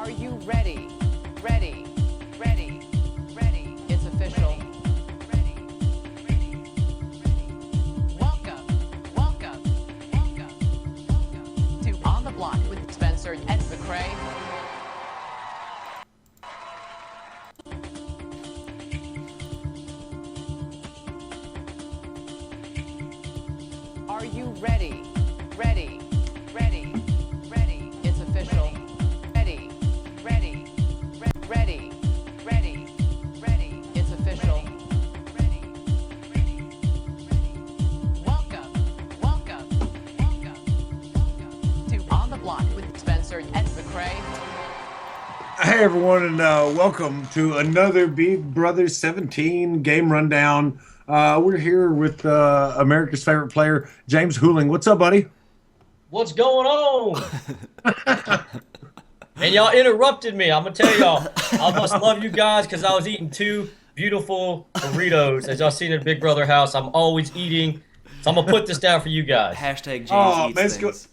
Are you ready? Ready, ready, ready. It's official. Ready, ready, ready. Welcome, welcome, welcome, welcome to On the Block with Spencer and McCrae. Are you ready? Ready, ready, ready. It's official. Ready, ready, ready, ready, ready. It's official. Ready, ready, ready. Welcome, welcome, welcome, welcome to On the Block with Spencer and McCrae. Hey everyone, and welcome to another Big Brother 17 game rundown. We're here with America's favorite player, James Huling. What's up, buddy? What's going on? And y'all interrupted me. I'm gonna tell y'all, I must love you guys because I was eating two beautiful burritos. As y'all seen at Big Brother house, I'm always eating. So I'm gonna put this down for you guys. Hashtag James Oh, eats man, things.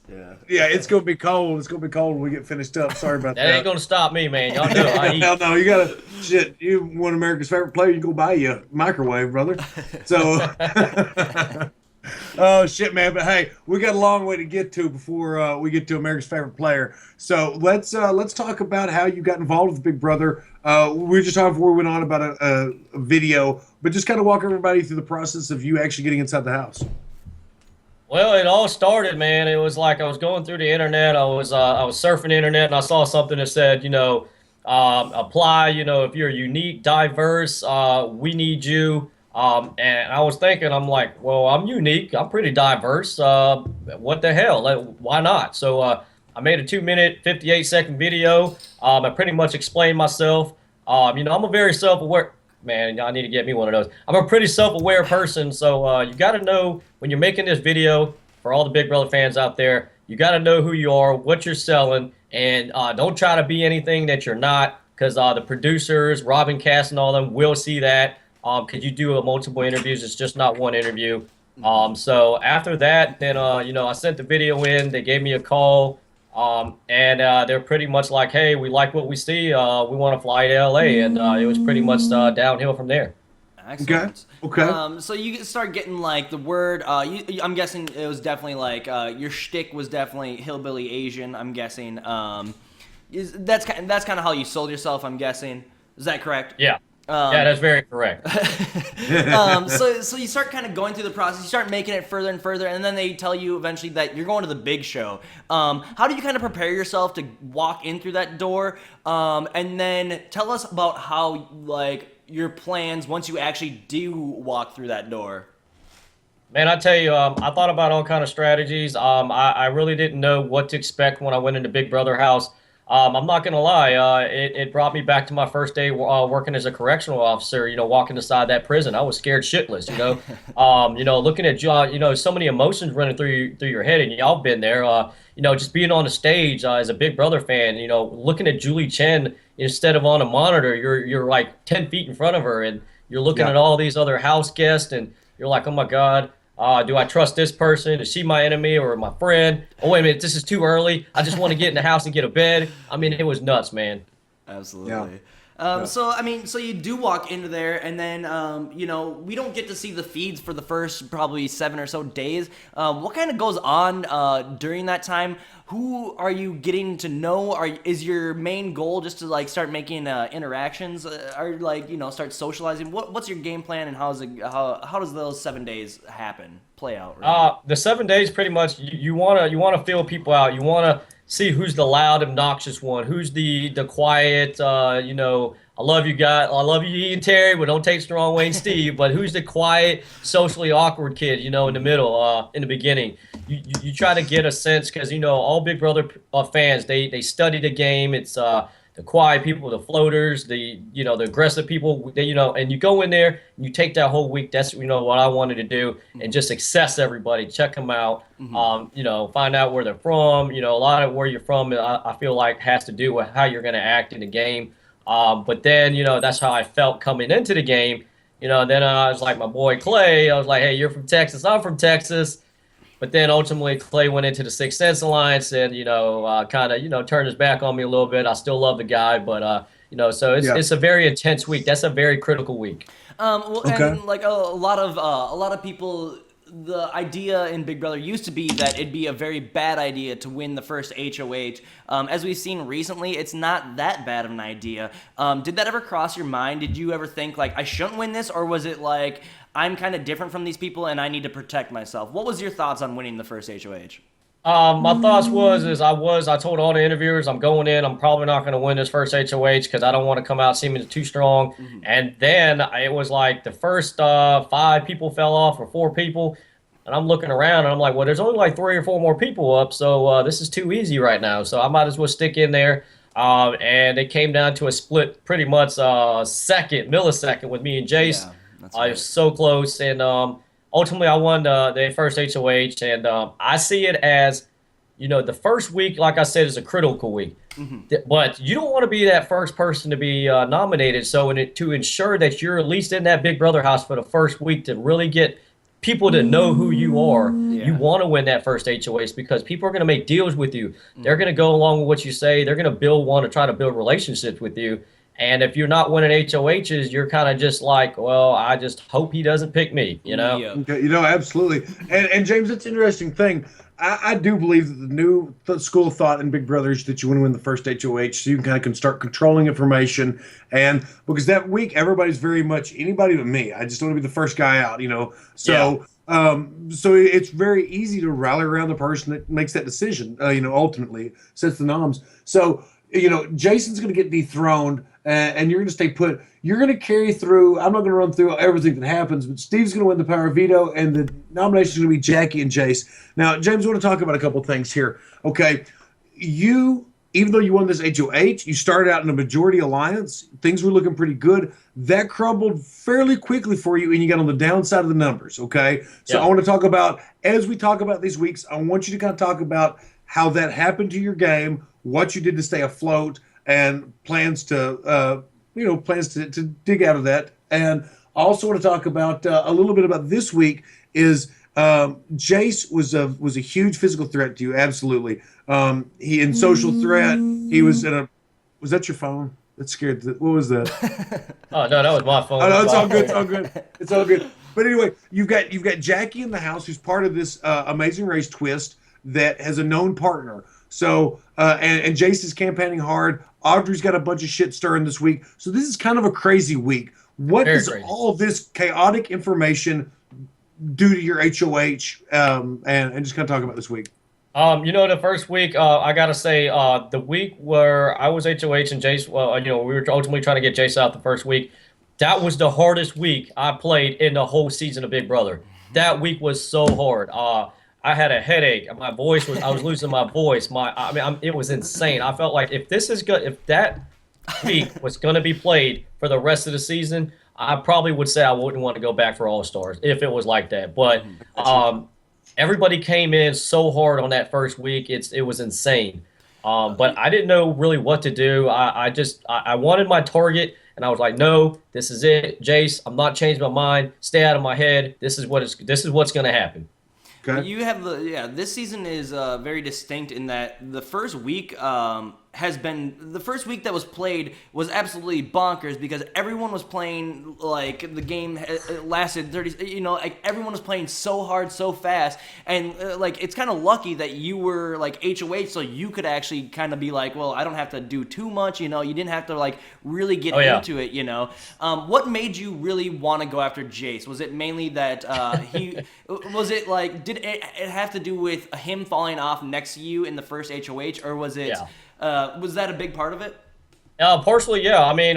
Yeah, it's gonna be cold. It's gonna be cold when we get finished up. Sorry about That that. ain't gonna stop me, man. Y'all know I eat. Hell no, you gotta shit. You want America's favorite player? You go buy you a microwave, brother. So, oh shit, man. But hey, we got a long way to get to before we get to America's favorite player. So let's talk about how you got involved with Big Brother. We were just talking before we went on about a video, but just kind of walk everybody through the process of you actually getting inside the house. Well, it all started, man. It was like I was going through the internet. I was surfing the internet, and I saw something that said, apply. If you're unique, diverse, we need you. And I was thinking, I'm like, well, I'm unique. I'm pretty diverse. What the hell? Like, why not? So I made a 2-minute, 58-second video. I pretty much explained myself. I'm a very self-aware. Man, y'all need to get me one of those. I'm a pretty self-aware person, so you got to know when you're making this video, for all the Big Brother fans out there, you got to know who you are, what you're selling, and don't try to be anything that you're not, because the producers, Robin, Cass, and all them will see that, because you do multiple interviews. It's just not one interview. So after that, then, I sent the video in. They gave me a call. And they're pretty much like, hey, we like what we see. We want to fly to LA. And it was pretty much downhill from there. Excellent. Okay. So you start getting like the word. I'm guessing it was definitely like your shtick was definitely hillbilly Asian. I'm guessing. That's kind of how you sold yourself. I'm guessing. Is that correct? Yeah. Yeah, that's very correct. So you start kind of going through the process. You start making it further and further, and then they tell you eventually that you're going to the big show. How do you kind of prepare yourself to walk in through that door? And then tell us about how, like, your plans once you actually do walk through that door. Man, I tell you, I thought about all kind of strategies. I really didn't know what to expect when I went into Big Brother house. I'm not gonna lie. It brought me back to my first day working as a correctional officer. Walking inside that prison, I was scared shitless. Looking at so many emotions running through your head, and y'all been there. Just being on the stage as a Big Brother fan. Looking at Julie Chen instead of on a monitor, you're like 10 feet in front of her, and you're looking at all these other house guests, and you're like, oh my God. Do I trust this person? Is she my enemy or my friend? Oh, wait a minute. This is too early. I just want to get in the house and get a bed. I mean, it was nuts, man. Absolutely. So you do walk into there, and then, we don't get to see the feeds for the first probably 7 or so days. What kind of goes on during that time? Who are you getting to know? Is your main goal just to like start making interactions, start socializing? What's your game plan, and how does those 7 days play out? Really? The 7 days, pretty much, you wanna feel people out. You wanna see who's the loud, obnoxious one, who's the quiet. I love you guys. I love you, Ian Terry, but don't take strong Wayne Steve. But who's the quiet, socially awkward kid? In the middle, in the beginning. You try to get a sense because all Big Brother fans they study the game. It's the quiet people, the floaters, the aggressive people. And you go in there and you take that whole week. That's what I wanted to do, and just assess everybody, check them out. Find out where they're from. A lot of where you're from, I feel like has to do with how you're going to act in the game. But then that's how I felt coming into the game. Then I was like my boy Clay. I was like, hey, you're from Texas. I'm from Texas. But then ultimately Clay went into the Sixth Sense Alliance and, kind of, turned his back on me a little bit. I still love the guy, but, so Yeah. it's a very intense week. That's a very critical week. Well, Okay. and like a lot of people, the idea in Big Brother used to be that it'd be a very bad idea to win the first HOH. As we've seen recently, it's not that bad of an idea. Did that ever cross your mind? Did you ever think like I shouldn't win this, or was it like I'm kind of different from these people and I need to protect myself? What was your thoughts on winning the first HOH? My thoughts I told all the interviewers I'm going in. I'm probably not going to win this first HOH because I don't want to come out seeming too strong. And then it was like the first 5 people fell off or 4 people, and I'm looking around and I'm like, well, there's only like 3 or 4 more people up, so this is too easy right now. So I might as well stick in there. And it came down to a split, pretty much millisecond with me and Jace. Yeah, that's I right. was so close, and ultimately I won the first HOH, and I see it as, the first week, like I said, is a critical week. But you don't want to be that first person to be nominated. So to ensure that you're at least in that Big Brother house for the first week to really get people to know who you are, you want to win that first HOH because people are going to make deals with you. They're going to go along with what you say. They're going to want to try to build relationships with you. And if you're not winning HOHs, you're kind of just like, well, I just hope he doesn't pick me, Yeah. Okay, absolutely. And James, that's an interesting thing. I do believe that the new school of thought in Big Brother is that you want to win the first HOH so you can start controlling information. And because that week, everybody's very much anybody but me. I just want to be the first guy out, So, so it's very easy to rally around the person that makes that decision, ultimately sets the noms. So, Jason's going to get dethroned and you're going to stay put. You're going to carry through. I'm not going to run through everything that happens, but Steve's going to win the power veto, and the nomination is going to be Jackie and Jace. Now, James, I want to talk about a couple things here. Okay, even though you won this HOH, you started out in a majority alliance. Things were looking pretty good. That crumbled fairly quickly for you, and you got on the downside of the numbers. Okay, so I want to talk about, as we talk about these weeks, I want you to kind of talk about how that happened to your game, what you did to stay afloat, and plans to dig out of that. And I also want to talk about a little bit about this week. Is Jace was a huge physical threat to you, absolutely. He in social threat. He was in a. Was that your phone? That scared. What was that? Oh no, that was my phone. Oh, no, it's all good. It's all good. It's all good. But anyway, you've got Jackie in the house, who's part of this Amazing Race twist that has a known partner. So and Jace is campaigning hard. Audrey's got a bunch of shit stirring this week. So this is kind of a crazy week. What Very does crazy. all this chaotic information do to your HOH? And just kind of talk about this week. The first week, I gotta say, the week where I was HOH and Jace, we were ultimately trying to get Jace out the first week. That was the hardest week I played in the whole season of Big Brother. That week was so hard. I had a headache. I was losing my voice. It was insane. I felt like if that week was going to be played for the rest of the season, I probably would say I wouldn't want to go back for All Stars if it was like that. But everybody came in so hard on that first week. It was insane. But I didn't know really what to do. I wanted my target, and I was like, no, this is it, Jace. I'm not changing my mind. Stay out of my head. This is what's going to happen. Okay. You have this season is very distinct in that the first week the first week that was played was absolutely bonkers because everyone was playing like the game lasted 30, like everyone was playing so hard so fast, and like it's kind of lucky that you were like HOH so you could actually kind of be like, well, I don't have to do too much, you didn't have to like really get into it, what made you really want to go after Jace? Was it mainly that was it like, did it have to do with him falling off next to you in the first HOH, or was it was that a big part of it? Partially, yeah. I mean,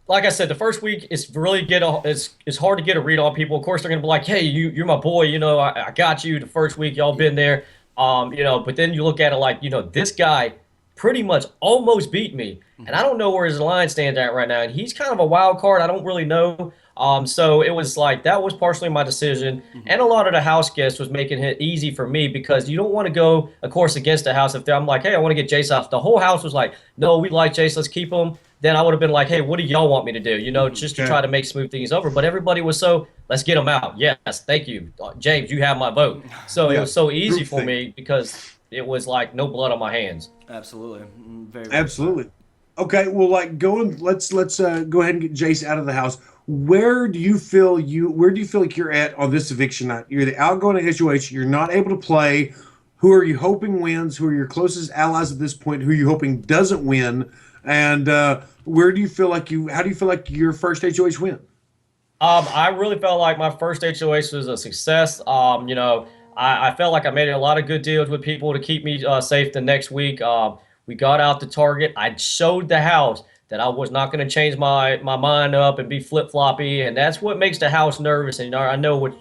like I said, the first week it's really it's hard to get a read on people. Of course, they're gonna be like, "Hey, you're my boy. I got you." The first week, y'all been there. But then you look at it like, this guy pretty much almost beat me, and I don't know where his line stands at right now. And he's kind of a wild card. I don't really know. So it was like that was partially my decision, and a lot of the house guests was making it easy for me because you don't want to go, of course, against the house. If I'm like, hey, I want to get Jace off, the whole house was like, no, we like Jace, let's keep him. then I would have been like, hey, what do y'all want me to do? Just to Okay. try to make smooth things over. But everybody was so, let's get them out. Yes, thank you. James, you have my vote. So it Yeah. was so easy Group for thing. me because it was like no blood on my hands. Absolutely. Very, very smart. Absolutely. Okay, well, like going, let's go ahead and get Jace out of the house. Where do you feel like you're at on this eviction night? You're the outgoing HOH. You're not able to play. Who are you hoping wins? Who are your closest allies at this point? Who are you hoping doesn't win? And where do you feel like you? How do you feel like your first HOH win? I really felt like my first HOH was a success. I felt like I made a lot of good deals with people to keep me safe the next week. We got out to Target. I showed the house that I was not going to change my mind up and be flip floppy, and that's what makes the house nervous. And I know what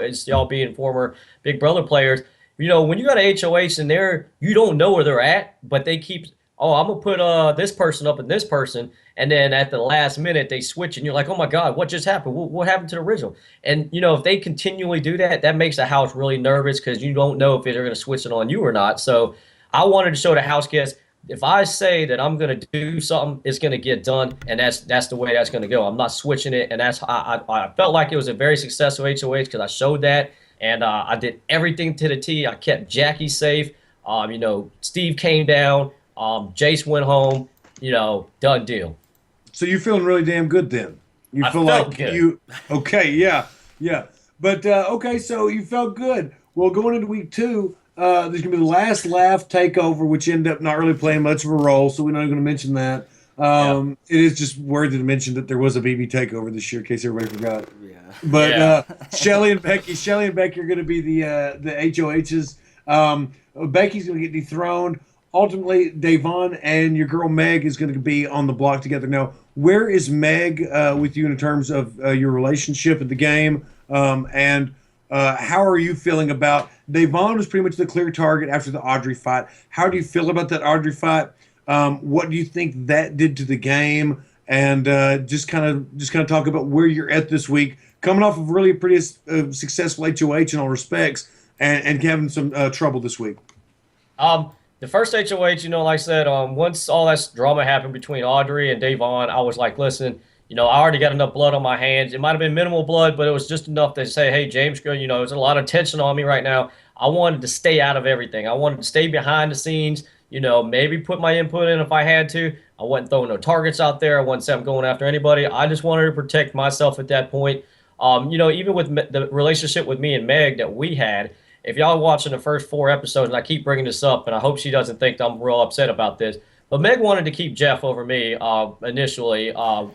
as y'all being former Big Brother players. When you got a HOH in there, you don't know where they're at, but they keep, oh, I'm gonna put this person up and this person, and then at the last minute they switch, and you're like, oh my God, what just happened? What happened to the original? And if they continually do that, that makes the house really nervous because you don't know if they're gonna switch it on you or not. So I wanted to show the house guests, if I say that I'm gonna do something, it's gonna get done, and that's the way that's gonna go. I'm not switching it, and I felt like it was a very successful HOH because I showed that, and I did everything to the T. I kept Jackie safe. Steve came down. Jace went home. Done deal. So you're feeling really damn good then. You I feel felt like good. okay, yeah, yeah. But okay, so you felt good. Well, going into week two, there's gonna be the last laugh takeover, which ended up not really playing much of a role, so we're not going to mention that. Yep. It is just worthy to mention that there was a BB takeover this year, in case everybody forgot. Yeah. But Yeah. Shelly and Becky are going to be the HOHs. Becky's going to get dethroned. Ultimately, Davon and your girl Meg is going to be on the block together. Now, where is Meg with you in terms of your relationship at the game? And how are you feeling about Davon was pretty much the clear target after the Audrey fight. How do you feel about that Audrey fight? What do you think that did to the game? And just kind of talk about where you're at this week, coming off of really a pretty successful HOH in all respects, and having some trouble this week. The first HOH, like I said, once all that drama happened between Audrey and Davon, I was like, listen, I already got enough blood on my hands. It might have been minimal blood, but it was just enough to say, hey, James, there's a lot of tension on me right now. I wanted to stay out of everything. I wanted to stay behind the scenes, maybe put my input in if I had to. I wasn't throwing no targets out there. I wasn't saying I'm going after anybody. I just wanted to protect myself at that point. Even with the relationship with me and Meg that we had, if y'all watching the first 4 episodes, and I keep bringing this up, and I hope she doesn't think I'm real upset about this, but Meg wanted to keep Jeff over me initially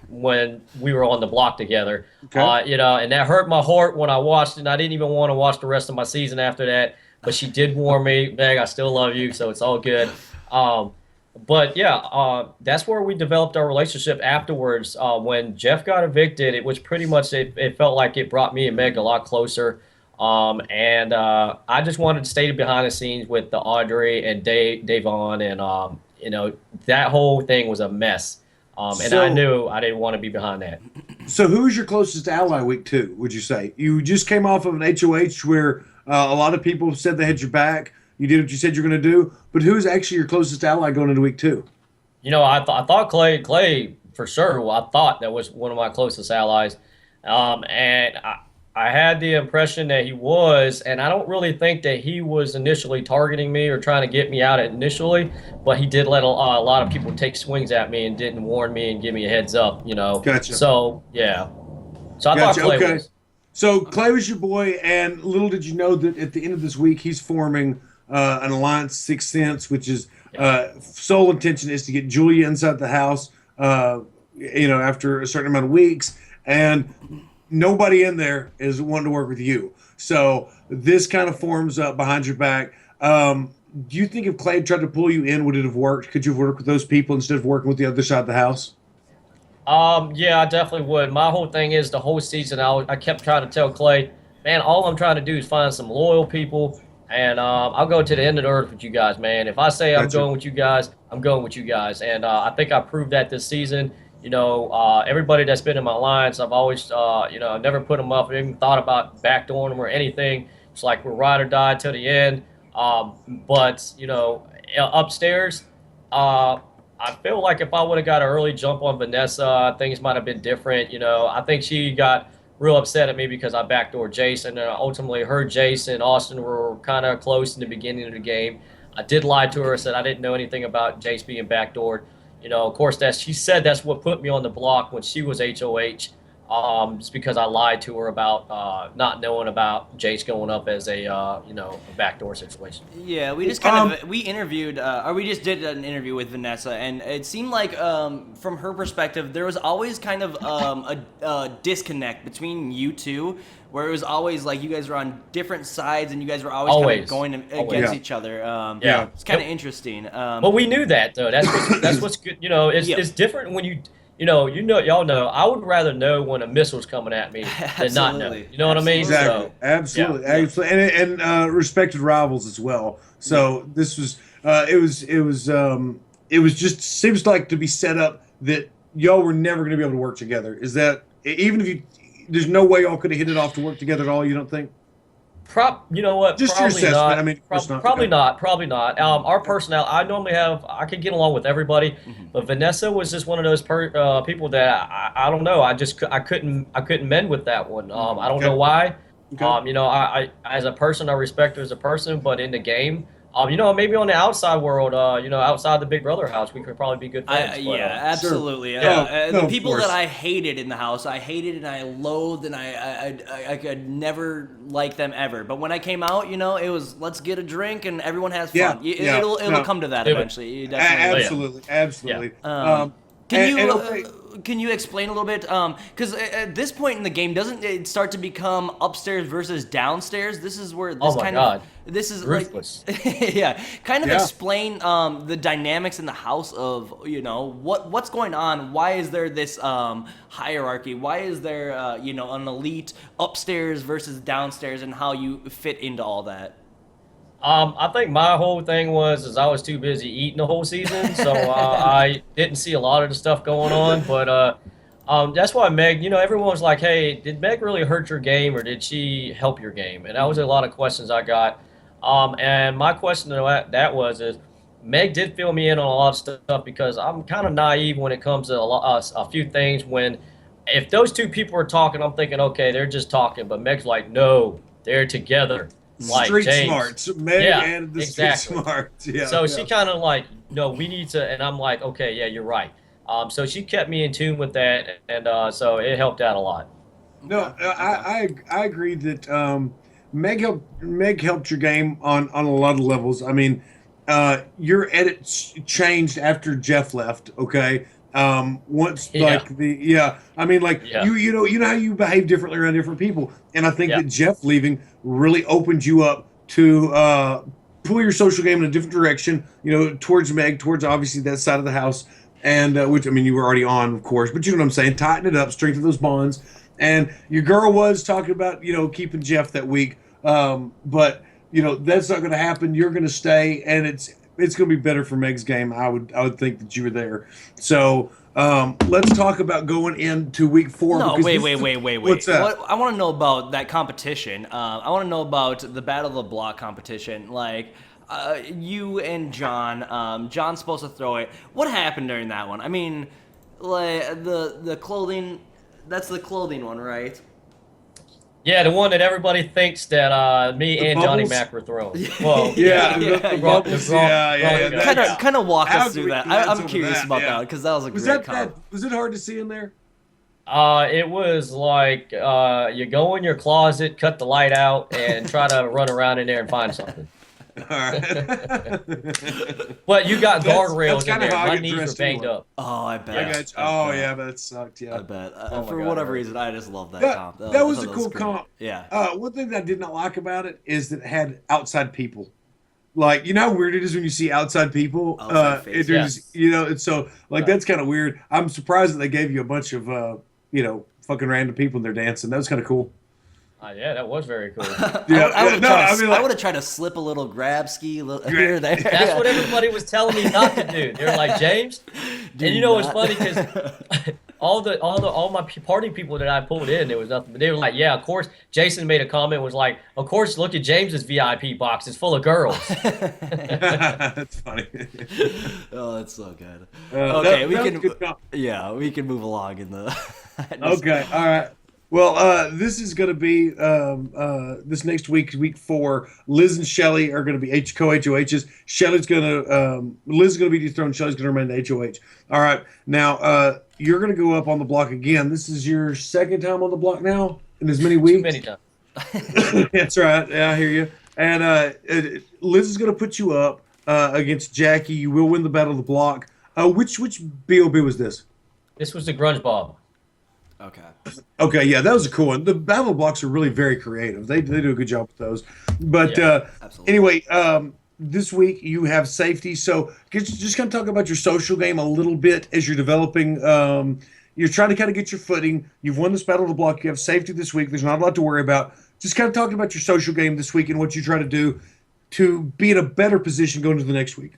when we were on the block together. Okay. And that hurt my heart when I watched it, and I didn't even want to watch the rest of my season after that. But she did warn me, Meg, I still love you, so it's all good. But yeah, that's where we developed our relationship afterwards. When Jeff got evicted, it was pretty much, it felt like it brought me and Meg a lot closer. And I just wanted to stay behind the scenes with the Audrey and Davon, and that whole thing was a mess. And I knew I didn't want to be behind that. So who's your closest ally week 2, would you say? You just came off of an HOH where a lot of people said they had your back. You did what you said you're going to do. But who's actually your closest ally going into week 2? I thought Clay for sure. Well, I thought that was one of my closest allies. And I had the impression that he was, and I don't really think that he was initially targeting me or trying to get me out initially, but he did let a lot of people take swings at me and didn't warn me and give me a heads up, Gotcha. So, yeah. So I Gotcha. thought Clay Okay. was. So Clay was your boy, and little did you know that at the end of this week, he's forming an alliance, Sixth Sense, which is sole intention is to get Julia inside the house, after a certain amount of weeks, and nobody in there is wanting to work with you. So this kind of forms up behind your back. Do you think if Clay tried to pull you in, would it have worked? Could you have worked with those people instead of working with the other side of the house? Yeah, I definitely would. My whole thing is the whole season, I kept trying to tell Clay, man, all I'm trying to do is find some loyal people, and I'll go to the end of the earth with you guys, man. If I say I'm Gotcha. going with you guys, I'm going with you guys. And I think I proved that this season. Everybody that's been in my lines, I've always, I've never put them up, even thought about backdooring them or anything. It's like we're ride or die till the end. But upstairs, I feel like if I would have got an early jump on Vanessa, things might have been different. I think she got real upset at me because I backdoored Jason, and ultimately her, Jason, and Austin were kind of close in the beginning of the game. I did lie to her, said I didn't know anything about Jace being backdoored. Of course, she said that's what put me on the block when she was HOH. Just because I lied to her about not knowing about Jace going up as a backdoor situation. Yeah, we just kind of we interviewed, or we just did an interview with Vanessa, and it seemed like from her perspective, there was always kind of a disconnect between you two, where it was always like you guys were on different sides, and you guys were always kind of going against each other. It's kind of interesting. But we knew that though. That's what's good. It's different when you. Y'all know. I would rather know when a missile's coming at me than not know. You know what I mean? Exactly. So, Absolutely. And respected rivals as well. So this was, it was just seems like to be set up that y'all were never going to be able to work together. Is that even if there's no way y'all could have hit it off to work together at all? You don't think? You know what? Just probably your assessment. not. I mean, Probably not. Probably not. Our personnel, I could get along with everybody, but Vanessa was just one of those people that I don't know. I couldn't mend with that one. I don't know why. Okay. I as a person, I respect her as a person, but in the game, maybe on the outside world, outside the Big Brother house, we could probably be good friends. Absolutely. Sure. The people that I hated in the house, I hated and I loathed, and I could never like them ever. But when I came out, it was let's get a drink and everyone has fun. It'll come to that eventually. Absolutely. Can you explain a little bit? Because at this point in the game, doesn't it start to become upstairs versus downstairs? This is where this is ruthless. Like, explain the dynamics in the house of what's going on. Why is there this hierarchy? Why is there an elite upstairs versus downstairs, and how you fit into all that? I think my whole thing was I was too busy eating the whole season, so I didn't see a lot of the stuff going on. But that's why Meg, everyone was like, "Hey, did Meg really hurt your game, or did she help your game?" And that was a lot of questions I got. And my question to that is, Meg did fill me in on a lot of stuff because I'm kind of naive when it comes to a few things. If those two people are talking, I'm thinking, okay, they're just talking. But Meg's like, no, they're together. Like street James. smarts, Meg and the exactly. street smarts. Yeah. So she kind of like, no, we need to, and I'm like, okay, yeah, you're right. So she kept me in tune with that, and so it helped out a lot. No, I agree that Meg helped your game on a lot of levels. I mean, your edit changed after Jeff left. Okay. Once you know how you behave differently around different people, and I think that Jeff leaving really opened you up to pull your social game in a different direction, towards Meg, towards obviously that side of the house, and which, I mean, you were already on, of course, but you know what I'm saying, tighten it up, strengthen those bonds. And your girl was talking about keeping Jeff that week, but that's not going to happen. You're going to stay, and it's going to be better for Meg's game. I would think that you were there. So let's talk about going into week 4. No, wait. What's that? I want to know about that competition. I want to know about the Battle of the Block competition. Like, you and John. John's supposed to throw it. What happened during that one? I mean, like the clothing. That's the clothing one, right? Yeah, the one that everybody thinks that me and Johnny Mac were throwing. Well, Kind of walk us through that. I'm curious about that because that was a great comp. Was it hard to see in there? It was like you go in your closet, cut the light out, and try to run around in there and find something. All right. But you got guardrails in there. My knees were banged up. Oh, I bet. Yeah, but it sucked. Yeah, I bet. For whatever reason, I just love that comp. That was a cool comp. Yeah. One thing that I did not like about it is that it had outside people. Like, how weird it is when you see outside people. It's so like that's kind of weird. I'm surprised that they gave you a bunch of fucking random people in there dancing. That was kind of cool. Yeah, that was very cool. I would have tried to slip a little grab ski here or there. That's what everybody was telling me not to do. They were like, James, and what's funny because all my party people that I pulled in, there was nothing. But they were like, yeah, of course. Jason made a comment, was like, of course, look at James's VIP box. It's full of girls. That's funny. Oh, that's so good. That Okay, we was can. good talk. Yeah, we can move along in the. Okay, all right. Well, this is going to be this next week, week 4. Liz and Shelly are going to be co-HOHs. Liz is going to be dethroned. Shelly's going to remain the HOH. All right. Now, you're going to go up on the block again. This is your second time on the block now in as many weeks. Too many times. That's right. Yeah, I hear you. And Liz is going to put you up against Jackie. You will win the battle of the block. Which BOB was this? This was the Grunge Bob. Okay. Okay, yeah, that was a cool one. The battle blocks are really very creative. They do a good job with those. But absolutely. anyway, this week you have safety. So just kind of talk about your social game a little bit as you're developing. You're trying to kind of get your footing. You've won this battle of the block. You have safety this week. There's not a lot to worry about. Just kind of talking about your social game this week and what you try to do to be in a better position going into the next week.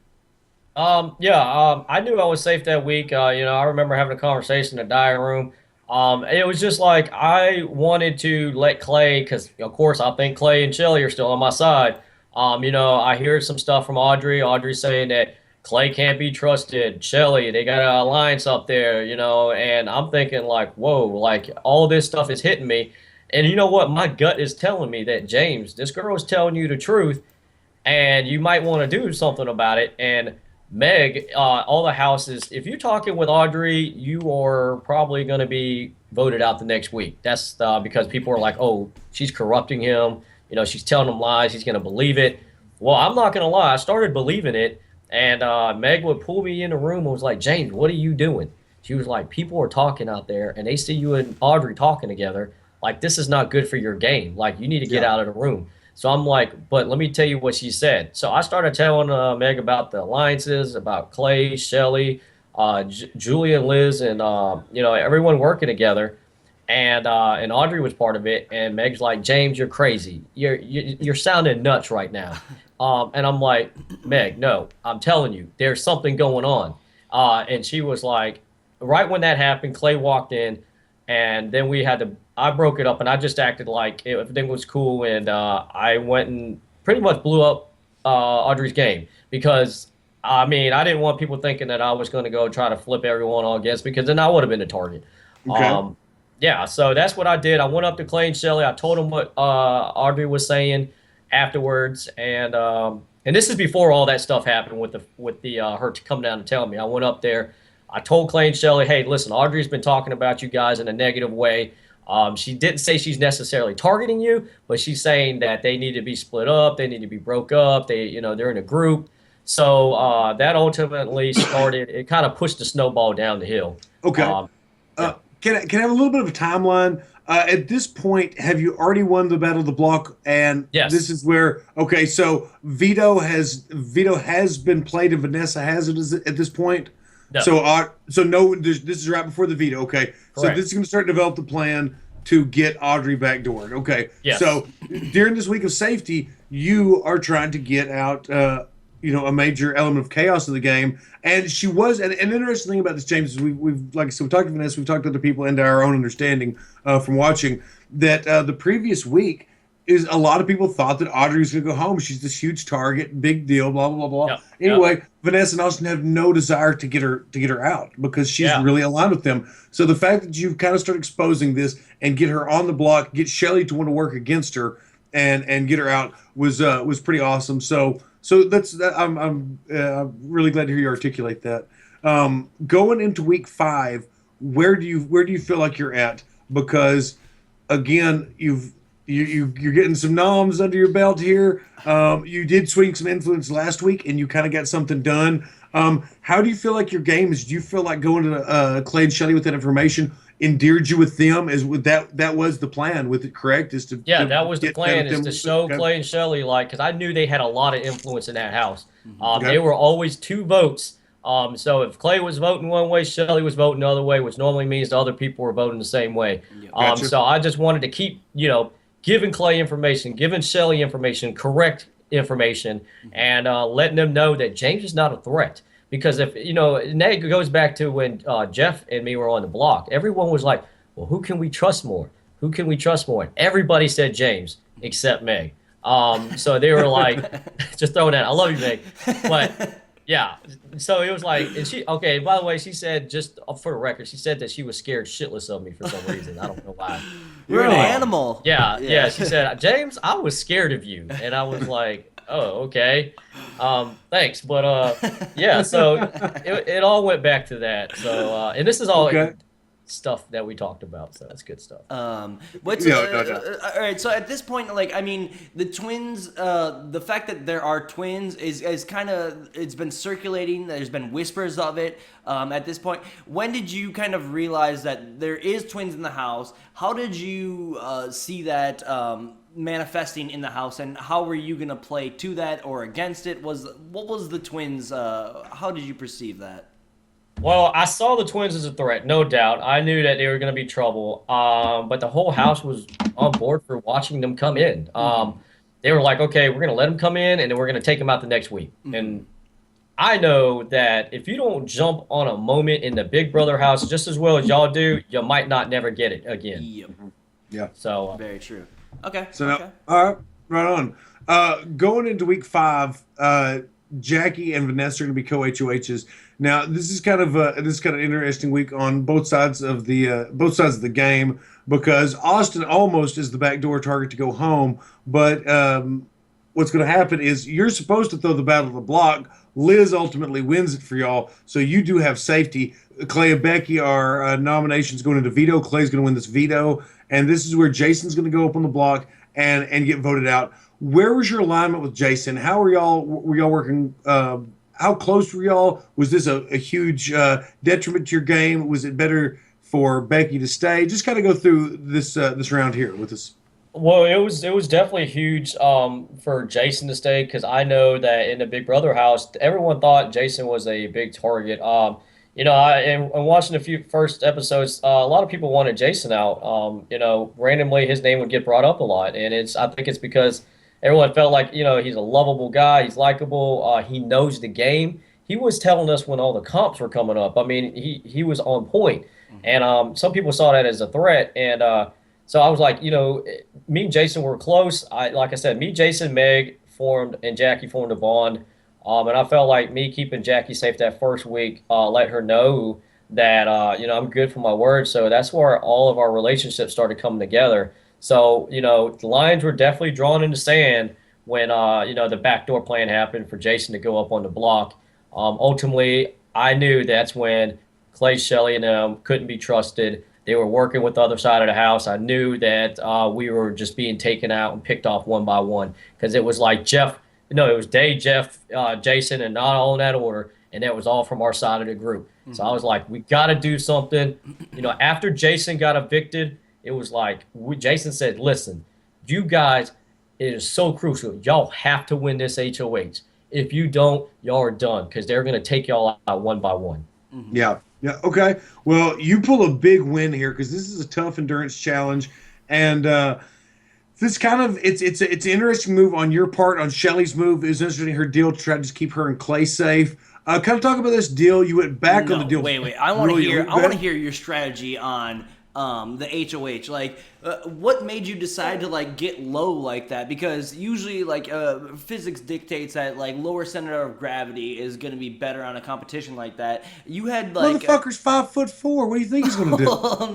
I knew I was safe that week. I remember having a conversation in the diary room. It was just like I wanted to let Clay, because of course I think Clay and Shelly are still on my side. I hear some stuff from Audrey. Audrey saying that Clay can't be trusted. Shelly, they got an alliance up there, and I'm thinking like, whoa, like all this stuff is hitting me. And you know what? My gut is telling me that, James, this girl is telling you the truth, and you might want to do something about it. And Meg, all the houses, if you're talking with Audrey, you are probably going to be voted out the next week. That's because people are like, oh, she's corrupting him. She's telling him lies. He's going to believe it. Well, I'm not going to lie. I started believing it. And Meg would pull me in the room and was like, James, what are you doing? She was like, people are talking out there and they see you and Audrey talking together. Like, this is not good for your game. Like, you need to get out of the room. So I'm like, but let me tell you what she said. So I started telling Meg about the alliances, about Clay, Shelly, Julia, and Liz, and everyone working together. And Audrey was part of it. And Meg's like, James, you're crazy. You're sounding nuts right now. And I'm like, Meg, no, I'm telling you, there's something going on. And she was like, right when that happened, Clay walked in, and then I broke it up, and I just acted like everything was cool, and I went and pretty much blew up Audrey's game because, I didn't want people thinking that I was going to go try to flip everyone all against, because then I would have been the target. Okay. So that's what I did. I went up to Clay and Shelly. I told them what Audrey was saying afterwards, and this is before all that stuff happened with the her to come down and tell me. I went up there. I told Clay and Shelly, hey, listen, Audrey's been talking about you guys in a negative way. She didn't say she's necessarily targeting you, but she's saying that they need to be split up, they need to be broke up, they're in a group. So that ultimately started, it kind of pushed the snowball down the hill. Okay. Can I have a little bit of a timeline? At this point, have you already won the Battle of the Block? And yes. This is where, okay, so Vito has been played and Vanessa has it at this point? No. So no, this is right before the veto. Okay, Correct. So this is going to start to develop the plan to get Audrey backdoored. Okay, yes. So during this week of safety, you are trying to get out, a major element of chaos in the game. And she was, and an interesting thing about this, James, is we've like I said, we talked to Vanessa, we've talked to other people, into our own understanding from watching that the previous week. Is a lot of people thought that Audrey was going to go home. She's this huge target, big deal, blah blah blah blah. Yep. Anyway, Vanessa and Austin have no desire to get her out because she's really aligned with them. So the fact that you've kind of started exposing this and get her on the block, get Shelly to want to work against her, and get her out was pretty awesome. So that's that. I'm really glad to hear you articulate that. Going into week 5, where do you feel like you're at? Because again, you're getting some noms under your belt here. You did swing some influence last week, and you kind of got something done. How do you feel like your game is? Do you feel like going to Clay and Shelly with that information endeared you with them? That was the plan with it, correct? That was the plan, is to show Clay and Shelly, because I knew they had a lot of influence in that house. They were always 2 votes. So if Clay was voting one way, Shelly was voting the other way, which normally means the other people were voting the same way. Gotcha. So I just wanted to keep, giving Clay information, giving Shelly information, correct information, and letting them know that James is not a threat. because if you know, and that goes back to when Jeff and me were on the block. Everyone was like, "Well, who can we trust more? Who can we trust more?" And everybody said James except Meg. So they were like, just throwing that. I love you, Meg, but. Yeah, so it was like, and she, okay, by the way, she said, just for the record, she said that she was scared shitless of me for some reason. I don't know why. You're an animal. Yeah, she said, James, I was scared of you. And I was like, oh, okay. Thanks. But, yeah, so it all went back to that. So, and this is all stuff that we talked about, so that's good stuff. What's all right, so at this point, like, I mean, the twins, the fact that there are twins is kind of, it's been circulating, there's been whispers of it at this point. When did you kind of realize that there is twins in the house? How did you see that manifesting in the house, and how were you going to play to that or against it? What was the twins, how did you perceive that? Well, I saw the twins as a threat, no doubt. I knew that they were going to be trouble, but the whole house was on board for watching them come in. They were like, okay, we're going to let them come in, and then we're going to take them out the next week. And I know that if you don't jump on a moment in the Big Brother house just as well as y'all do, you might not never get it again. Yep. Yeah. So very true. Okay. So now, all right, right on. Going into week 5, Jackie and Vanessa are going to be co-HOHs. Now, this is kind of an interesting week on both sides of the game, because Austin almost is the backdoor target to go home. But what's going to happen is you're supposed to throw the battle of the block. Liz ultimately wins it for y'all, so you do have safety. Clay and Becky are nominations going into veto. Clay's going to win this veto, and this is where Jason's going to go up on the block and get voted out. Where was your alignment with Jason? How were y'all working? How close were y'all? Was this a huge detriment to your game? Was it better for Becky to stay? Just kind of go through this round here with us. Well, it was definitely huge for Jason to stay, because I know that in the Big Brother house, everyone thought Jason was a big target. You know, and watching a few first episodes, a lot of people wanted Jason out. You know, randomly his name would get brought up a lot, and I think it's because everyone felt like, you know, he's a lovable guy, he's likable, he knows the game. He was telling us when all the comps were coming up. I mean, he was on point, and some people saw that as a threat, and so I was like, you know, me and Jason were close. Like I said, me, Jason, Meg and Jackie formed a bond. And I felt like me keeping Jackie safe that first week let her know that, you know, I'm good for my word. So that's where all of our relationships started coming together. So, you know, the lines were definitely drawn in the sand when, you know, the backdoor plan happened for Jason to go up on the block. Ultimately, I knew that's when Clay, Shelley, and them couldn't be trusted. They were working with the other side of the house. I knew that we were just being taken out and picked off one by one, because it was like Jeff. No, it was Dave, Jeff, Jason, and not all in that order, and that was all from our side of the group. So I was like, we got to do something. You know, after Jason got evicted, it was like Jason said, listen, you guys, it is so crucial. Y'all have to win this HOH. If you don't, y'all are done, because they're going to take y'all out one by one. Yeah. Yeah. Okay. Well, you pull a big win here, because this is a tough endurance challenge, and this kind of it's an interesting move on your part. On Shelley's move, it was interesting, her deal to try to just keep her and Clay safe. Kind of talk about this deal. You went back on the deal. Wait. I want to hear your strategy on the HOH. Like, what made you decide to like get low like that? Because usually, like, physics dictates that like lower center of gravity is going to be better on a competition like that. You had like motherfucker's 5'4". What do you think he's going to do?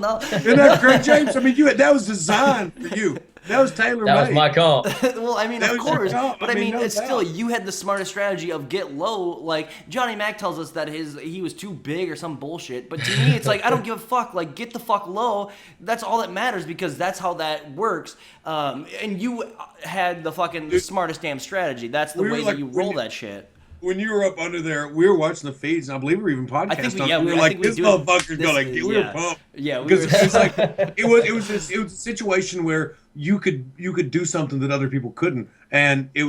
No. Isn't that great, James? I mean, that was designed for you. That was tailor-made. That was my comp. Well, I mean, of course, but I mean, no it's still, you had the smartest strategy of get low. Like, Johnny Mac tells us that he was too big or some bullshit, but to me, it's like, I don't give a fuck. Like, get the fuck low. That's all that matters, because that's how that works. And you had the fucking smartest damn strategy. That's the way that you roll that shit. When you were up under there, we were watching the feeds, and I believe we were even podcasting. We were like, this motherfucker's gonna get. We were pumped. Yeah, because it's like it was a situation where you could do something that other people couldn't, and it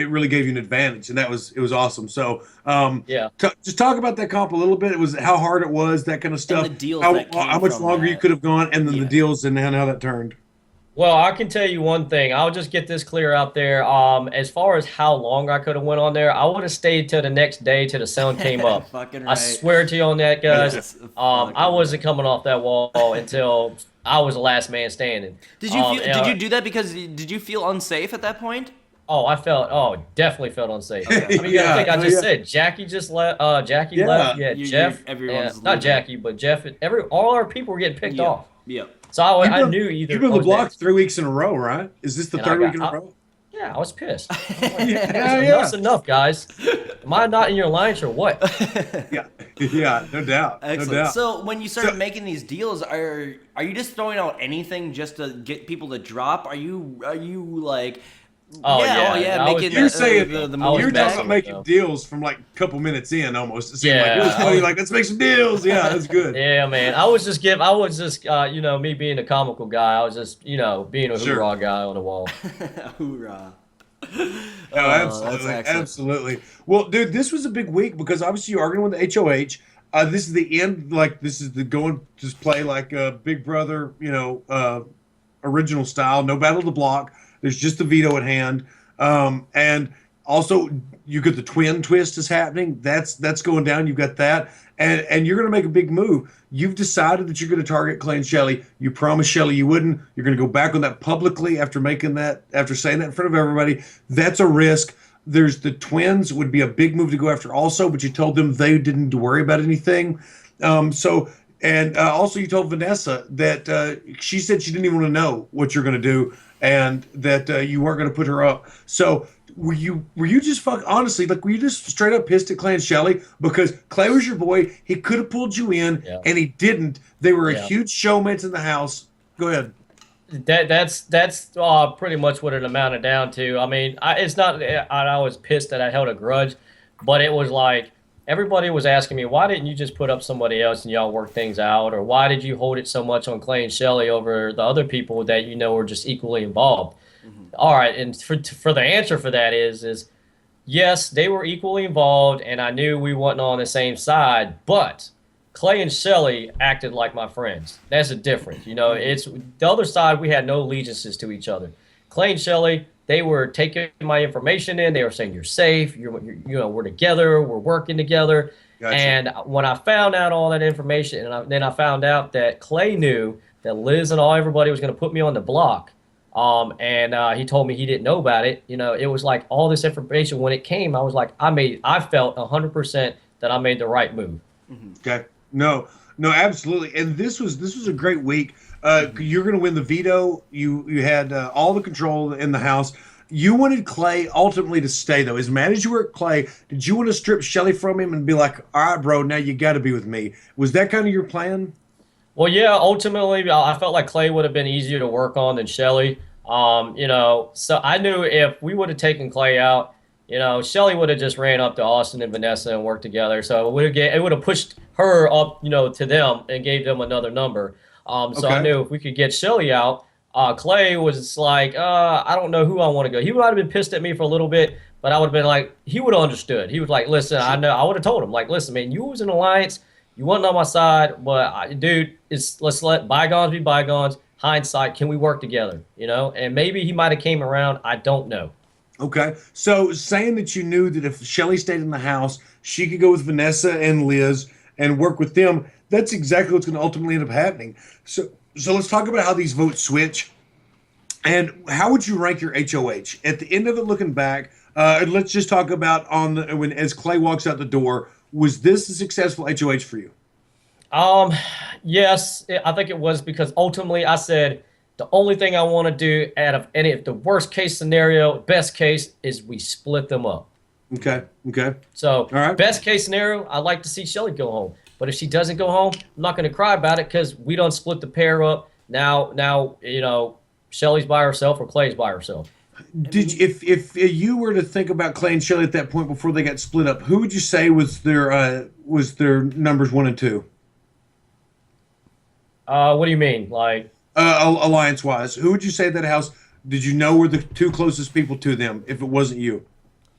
really gave you an advantage, and it was awesome. So just talk about that comp a little bit. It was how hard it was, that kind of stuff. And the deals how much longer you could have gone, and then the deals and how that turned. Well, I can tell you one thing. I'll just get this clear out there. As far as how long I could have went on there, I would have stayed till the next day till the sun came up. Fucking I right. swear to you on that, guys. Yes, I fucking wasn't right. coming off that wall until I was the last man standing. Did you feel? You Did know, you do that because did you feel unsafe at that point? definitely felt unsafe. I Okay. mean, you gotta Yeah, think. I no, just yeah, said Jackie just left. Jackie left. yeah, You had You Jeff. everyone's Not leaving. Jackie, but Jeff. All our people were getting picked Yep. off. Yep. So You've I been knew you've either been I on the was block next. 3 weeks in a row, right? Is this the And I third week got, in a row? yeah, I was pissed. I'm like, Yeah, enough's yeah, enough, guys. Am I not in your alliance or what? yeah, yeah. No doubt, no Excellent. doubt. So when you started So- making these deals, are you just throwing out anything just to get people to drop? Are you like, Oh, yeah, oh yeah, yeah, I was- making You're saying the I was you're movie talking messing about back? with making them. deals from like a couple minutes in, almost. It seemed like it Yeah, was I funny. was- Like, let's make some deals. Yeah, that's good. Yeah, man. Me being a comical guy. I was just, being a Sure. hoorah guy on the wall. Hoorah! No, That's absolutely, excellent. absolutely. Well, dude, this was a big week because obviously you are going to win the HOH. This is the end. Like, this is the going just play like Big Brother, original style. No battle of the block. There's just the veto at hand. And also you get the twin twist is happening. That's going down. You've got that, and you're going to make a big move. You've decided that you're going to target Clay and Shelley. You promised Shelley you wouldn't. You're going to go back on that publicly after saying that in front of everybody. That's a risk. There's the twins would be a big move to go after also, but you told them they didn't need to worry about anything. Also you told Vanessa that she said she didn't even want to know what you're going to do and that you weren't going to put her up. So were you just honestly, like, were you just straight up pissed at Clay and Shelley because Clay was your boy? He could have pulled you in Yeah. and he didn't. They were a Yeah. huge showmates in the house. Go ahead. That's pretty much what it amounted down to. I mean, it's not. I was pissed that I held a grudge, but it was like everybody was asking me, why didn't you just put up somebody else and y'all work things out, or why did you hold it so much on Clay and Shelley over the other people that were just equally involved? All right, and for the answer for that is yes, they were equally involved, and I knew we wasn't on the same side, but Clay and Shelley acted like my friends. That's the difference. It's the other side, we had no allegiances to each other. Clay and Shelley, they were taking my information in. They were saying, you're safe, we're together, we're working together. Gotcha. And when I found out all that information, and then I found out that Clay knew that Liz and everybody was going to put me on the block, and he told me he didn't know about it. It was like all this information, when it came, I was like, I felt 100% that I made the right move. Okay. No, absolutely. And this was a great week. You're going to win the veto. You had all the control in the house. You wanted Clay ultimately to stay, though. As mad as you were at Clay, did you want to strip Shelley from him and be like, all right, bro, now you got to be with me? Was that kind of your plan? Well, yeah, ultimately, I felt like Clay would have been easier to work on than Shelley. So I knew if we would have taken Clay out, Shelley would have just ran up to Austin and Vanessa and worked together. So it would have pushed her up, to them and gave them another number. So I Okay. knew if we could get Shelley out, Clay was like, I don't know who I want to go. He might have been pissed at me for a little bit, but I would have been like, he would have understood. He was like, listen, I know. I would have told him, like, listen, man, you was in an alliance. You wasn't on my side, but dude, let's let bygones be bygones. Hindsight, can we work together? And maybe he might have came around. I don't know. Okay. So saying that you knew that if Shelley stayed in the house, she could go with Vanessa and Liz and work with them, that's exactly what's going to ultimately end up happening. So let's talk about how these votes switch. And how would you rank your HOH? At the end of it, looking back, and let's just talk about as Clay walks out the door, was this a successful HOH for you? Yes, I think it was, because ultimately I said the only thing I want to do out of any of the worst case scenario, best case, is we split them up. Okay. So All right. best case scenario, I'd like to see Shelley go home. But if she doesn't go home, I'm not going to cry about it because we don't split the pair up. Now, Shelley's by herself or Clay's by herself. If you were to think about Clay and Shelley at that point before they got split up, who would you say was their numbers 1 and 2? What do you mean? Like, Alliance wise, who would you say that house? Did you know were the two closest people to them? If it wasn't you,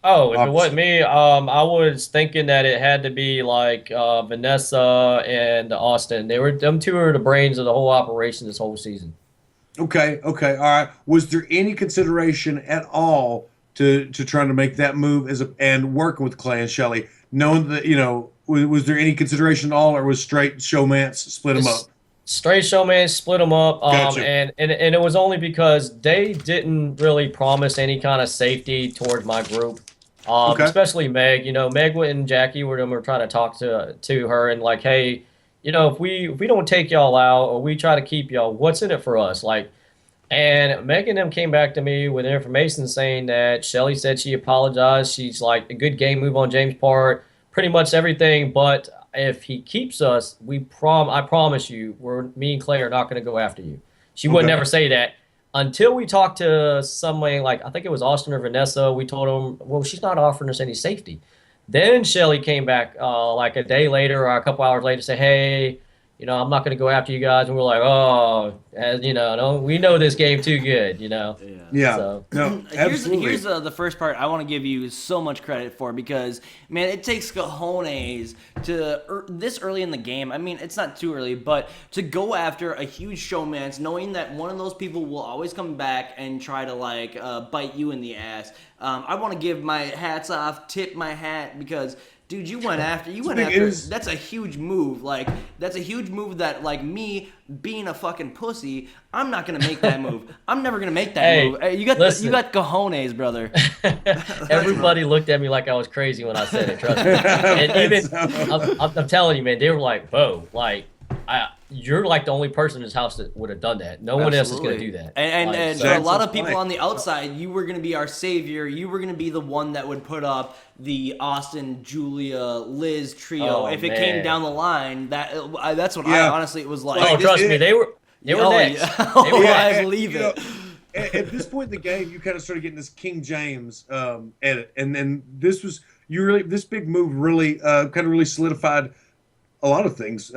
oh, if it obviously. wasn't me, I was thinking that it had to be like Vanessa and Austin. Them two are the brains of the whole operation this whole season. Okay, okay, all right. Was there any consideration at all to trying to make that move and working with Clay and Shelley, knowing that was there any consideration at all, or was straight showmance split them up? It's straight showman split them up, Gotcha. and it was only because they didn't really promise any kind of safety towards my group, Okay, especially Meg. Meg and Jackie were trying to talk to her and like, hey, if we don't take y'all out or we try to keep y'all, what's in it for us? Like, and Meg and them came back to me with information saying that Shelly said she apologized. She's like a good game move on James' part, pretty much everything. But if he keeps us, I promise you, me and Clay are not going to go after you. She would okay. never say that until we talked to somebody like I think it was Austin or Vanessa. We told them, well, she's not offering us any safety. Then Shelly came back like a day later or a couple hours later to say, hey, I'm not going to go after you guys. And we're like, oh, no, we know this game too good. Yeah. Yeah, So, no, Here's absolutely. the first part I want to give you so much credit for because man, it takes cojones to this early in the game. I mean, it's not too early, but to go after a huge showman's, knowing that one of those people will always come back and try to like bite you in the ass. I want to give my hats off, tip my hat because. Dude, you went after. That's a huge move. Like, that's a huge move that, like, me being a fucking pussy, I'm not gonna make that move. I'm never gonna make that Hey, move. You got listen. you got cojones, brother. everybody looked at me like I was crazy when I said it. Trust me. And even I'm telling you, man, they were like, "Whoa!" Like, you're like the only person in this house that would have done that. No one else is going to do that. And So- for a lot of That's people right. on the outside, you were going to be our savior. You were going to be the one that would put up the Austin, Julia, Liz trio. Oh, if it came man. down the line, that's what Yeah. I honestly it was like. oh, Like, trust it- me, they were Oh, next. yeah. They were Yeah, next. I believe it. At this point in the game, you kind of started getting this King James edit, and then this big move really kind of really solidified a lot of things.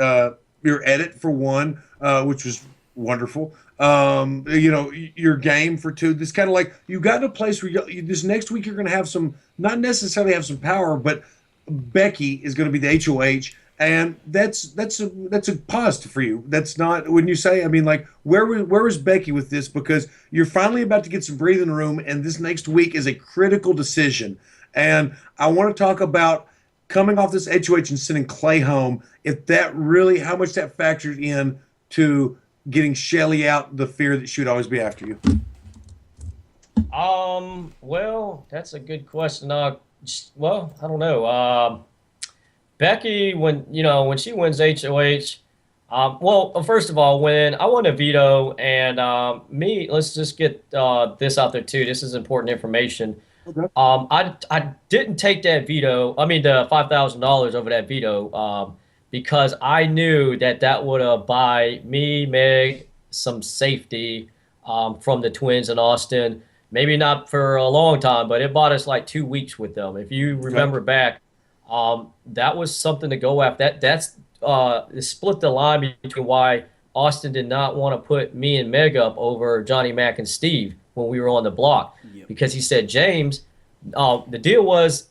Your edit for one, which was wonderful. Your game for two. This kind of like you got in a place where this next week you're going to have some, not necessarily have some power, but Becky is going to be the HOH. And that's a positive for you. That's not when you say. I mean, like where was Becky with this? Because you're finally about to get some breathing room, and this next week is a critical decision. And I want to talk about coming off this HOH and sending Clay home. If that really, how much that factored in to getting Shelly out, the fear that she would always be after you. Well, that's a good question. Well, I don't know. Becky, when she wins HOH, well, first of all, when I won a veto, and let's just get this out there too. This is important information. Okay. I didn't take that veto. I mean, the $5,000 over that veto, because I knew that would buy me, Meg, some safety from the twins in Austin. Maybe not for a long time, but it bought us like 2 weeks with them. If you remember back, that was something to go after. That's it split the line between why Austin did not want to put me and Meg up over Johnny Mac and Steve when we were on the block, because he said, James, the deal is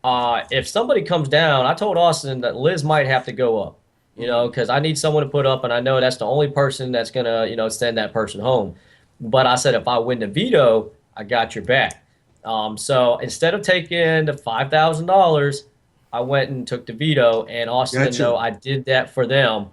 if somebody comes down, I told Austin that Liz might have to go up, because I need someone to put up, and I know that's the only person that's gonna send that person home. But I said if I win the veto, I got your back. So instead of taking the $5,000, I went and took the veto, and Austin didn't Gotcha. know I did that for them.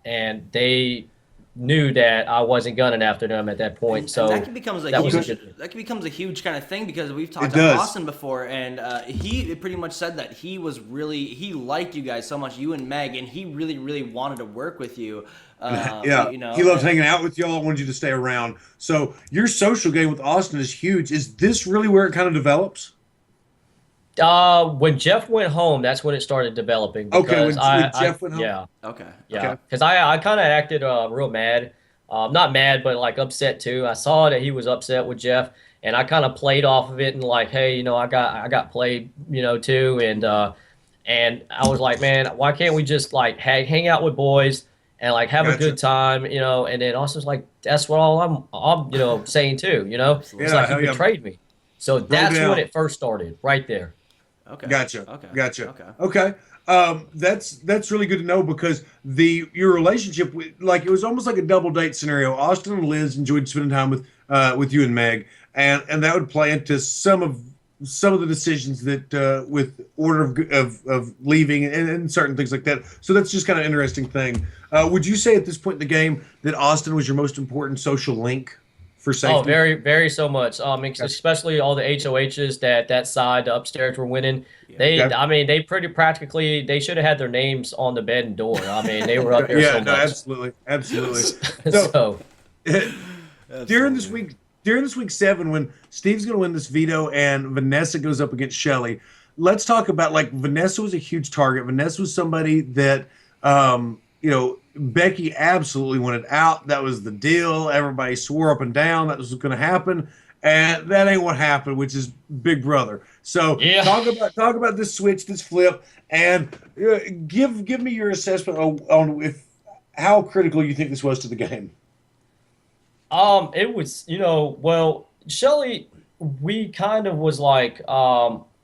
And they knew that I wasn't gunning after them at that point. So that becomes that was a a huge kind of thing because we've talked It to does. Austin before, and he pretty much said that he liked you guys so much, you and Meg, and he really, really wanted to work with you. Yeah, he loved hanging out with y'all. Wanted you to stay around. So your social game with Austin is huge. Is this really where it kind of develops? When Jeff went home, that's when it started developing. Okay, Because when Jeff went home? Yeah. Okay. Yeah, Okay. because I kind of acted real mad, not mad, but like upset too. I saw that he was upset with Jeff, and I kind of played off of it and like, hey, I got played, too, and I was like, man, why can't we just like hang out with boys and like have a Gotcha. good time, And then Austin's like, that's what all I'm saying too, It's Yeah, like hell he yeah. betrayed me. So that's down. when it first started, right there. Okay. Gotcha. Okay. Gotcha. Okay. Okay. That's really good to know because your relationship like it was almost like a double date scenario. Austin and Liz enjoyed spending time with you and Meg, and that would play into some of the decisions that with order of leaving and certain things like that. So that's just kind of interesting thing. Would you say at this point in the game that Austin was your most important social link for safety? Oh, very, very so much. Especially all the HOHs that side, the upstairs were winning. They, Okay. I mean, they pretty practically they should have had their names on the bed and door. I mean, they were up there Yeah, so no, much. absolutely, absolutely. So, during this week during this week 7 when Steve's going to win this veto and Vanessa goes up against Shelly, let's talk about like Vanessa was a huge target. Vanessa was somebody that Becky absolutely wanted out. That was the deal. Everybody swore up and down that was going to happen, and that ain't what happened, which is Big Brother. So yeah. talk about this switch, this flip, and give me your assessment on if how critical you think this was to the game. It was, well, Shelly, we kind of was like,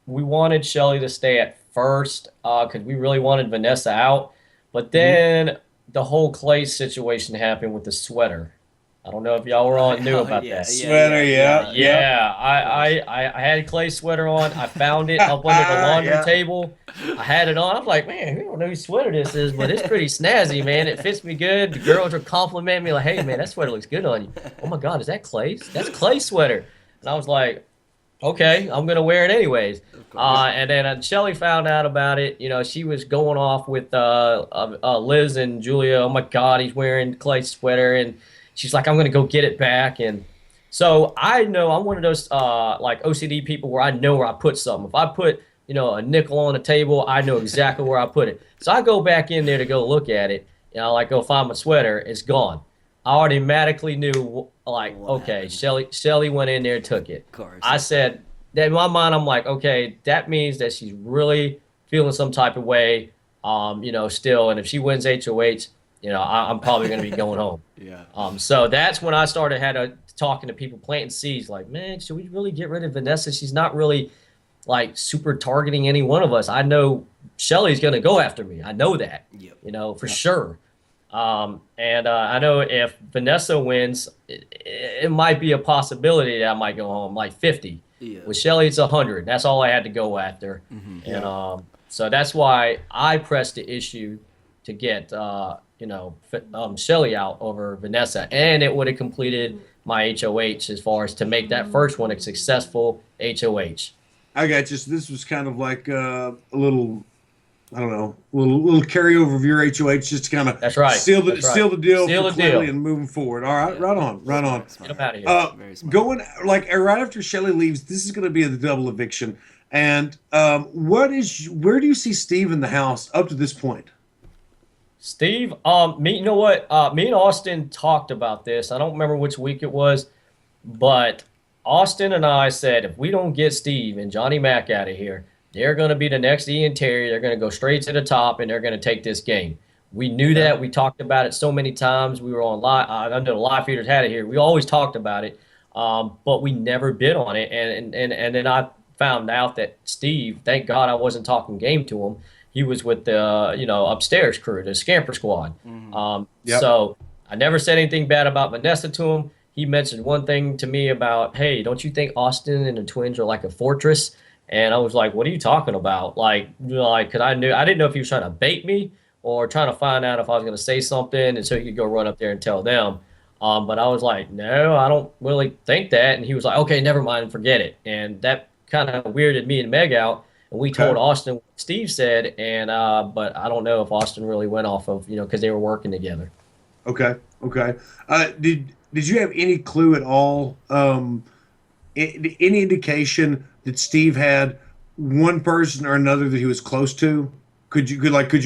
we wanted Shelly to stay at first, because we really wanted Vanessa out. But then the whole Clay situation happened with the sweater. I don't know if y'all were on knew about that. Sweater, yeah. Yeah, I had Clay's sweater on. I found it up under the laundry Yeah. table. I had it on. I'm like, man, we don't know whose sweater this is, but it's pretty snazzy, man. It fits me good. The girls are complimenting me like, hey, man, that sweater looks good on you. Oh my God, is that Clay's? That's Clay's sweater. And I was like, okay, I'm gonna wear it anyways. And then Shelly found out about it. She was going off with Liz and Julia. Oh my God, he's wearing Clay's sweater, and she's like, I'm gonna go get it back. And so I know I'm one of those like OCD people where I know where I put something. If I put a nickel on the table, I know exactly where I put it. So I go back in there to go look at it. Like go find my sweater. It's gone. I automatically knew, like, okay, Shelly went in there and took it. Of course. I said, that in my mind, I'm like, okay, that means that she's really feeling some type of way, still. And if she wins HOH, I'm probably going to be going home. Yeah. So that's when I started talking to people, planting seeds, like, man, should we really get rid of Vanessa? She's not really, like, super targeting any one of us. I know Shelly's going to go after me. I know that, for sure. And I know if Vanessa wins, it might be a possibility that I might go home like 50. Yeah. With Shelly, it's 100. That's all I had to go after. Mm-hmm. And so that's why I pressed the issue to get Shelly out over Vanessa, and it would have completed my HOH as far as to make that first one a successful HOH. I got you. So this was kind of like a little, I don't know, little carryover of your HOH, just to kind of That's right. seal the deal Seal for the Clearly deal. and moving forward. All right, right on. Get him out of here. Very smart. Going like right after Shelly leaves, this is going to be the double eviction. And where do you see Steve in the house up to this point? Steve, you know what? Me and Austin talked about this. I don't remember which week it was, but Austin and I said if we don't get Steve and Johnny Mac out of here, they're going to be the next Ian Terry. They're going to go straight to the top, and they're going to take this game. We knew that. We talked about it so many times. We were on live. Under the live feeders had it here. We always talked about it, but we never bid on it. And then I found out that Steve, thank God I wasn't talking game to him. He was with the upstairs crew, the Scamper Squad. Yep. So I never said anything bad about Vanessa to him. He mentioned one thing to me about, hey, don't you think Austin and the twins are like a fortress? And I was like, what are you talking about? Because I didn't know if he was trying to bait me or trying to find out if I was going to say something, and so he could go run up there and tell them. But I was like, no, I don't really think that. And he was like, okay, never mind, forget it. And that kind of weirded me and Meg out. And we told Austin what Steve said, and but I don't know if Austin really went off of, because they were working together. Okay. Did you have any clue at all, any indication that Steve had one person or another that he was close to? Could you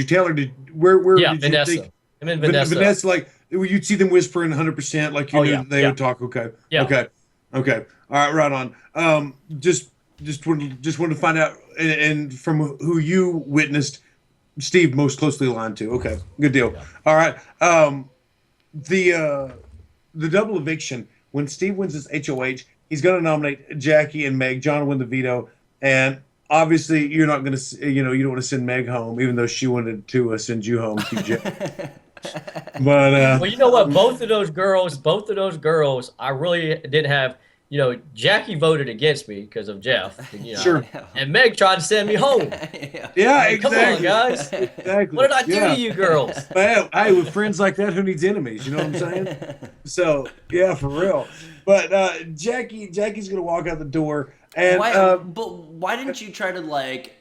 tell, or where Yeah, did Vanessa. you think? Him and Vanessa. Vanessa, like you'd see them whispering 100%, like you knew they would talk. Okay. Yeah. Okay. All right, right on. Just wanted to find out, and from who you witnessed, Steve most closely aligned to. Okay, good deal. Yeah. All right. The double eviction, when Steve wins his HOH, he's going to nominate Jackie and Meg. John will win the veto, and obviously you're not going to, you know, you don't want to send Meg home, even though she wanted to send you home, TJ. But Well, you know what? Both of those girls, I really didn't have. You know, Jackie voted against me because of Jeff. You know, sure. and Meg tried to send me home. Yeah, Hey, come on, exactly. guys. Exactly. What did I do Yeah. to you girls? But hey, with friends like that, who needs enemies? You know what I'm saying? So yeah, for real. But Jackie's gonna walk out the door, and but why didn't you try to like?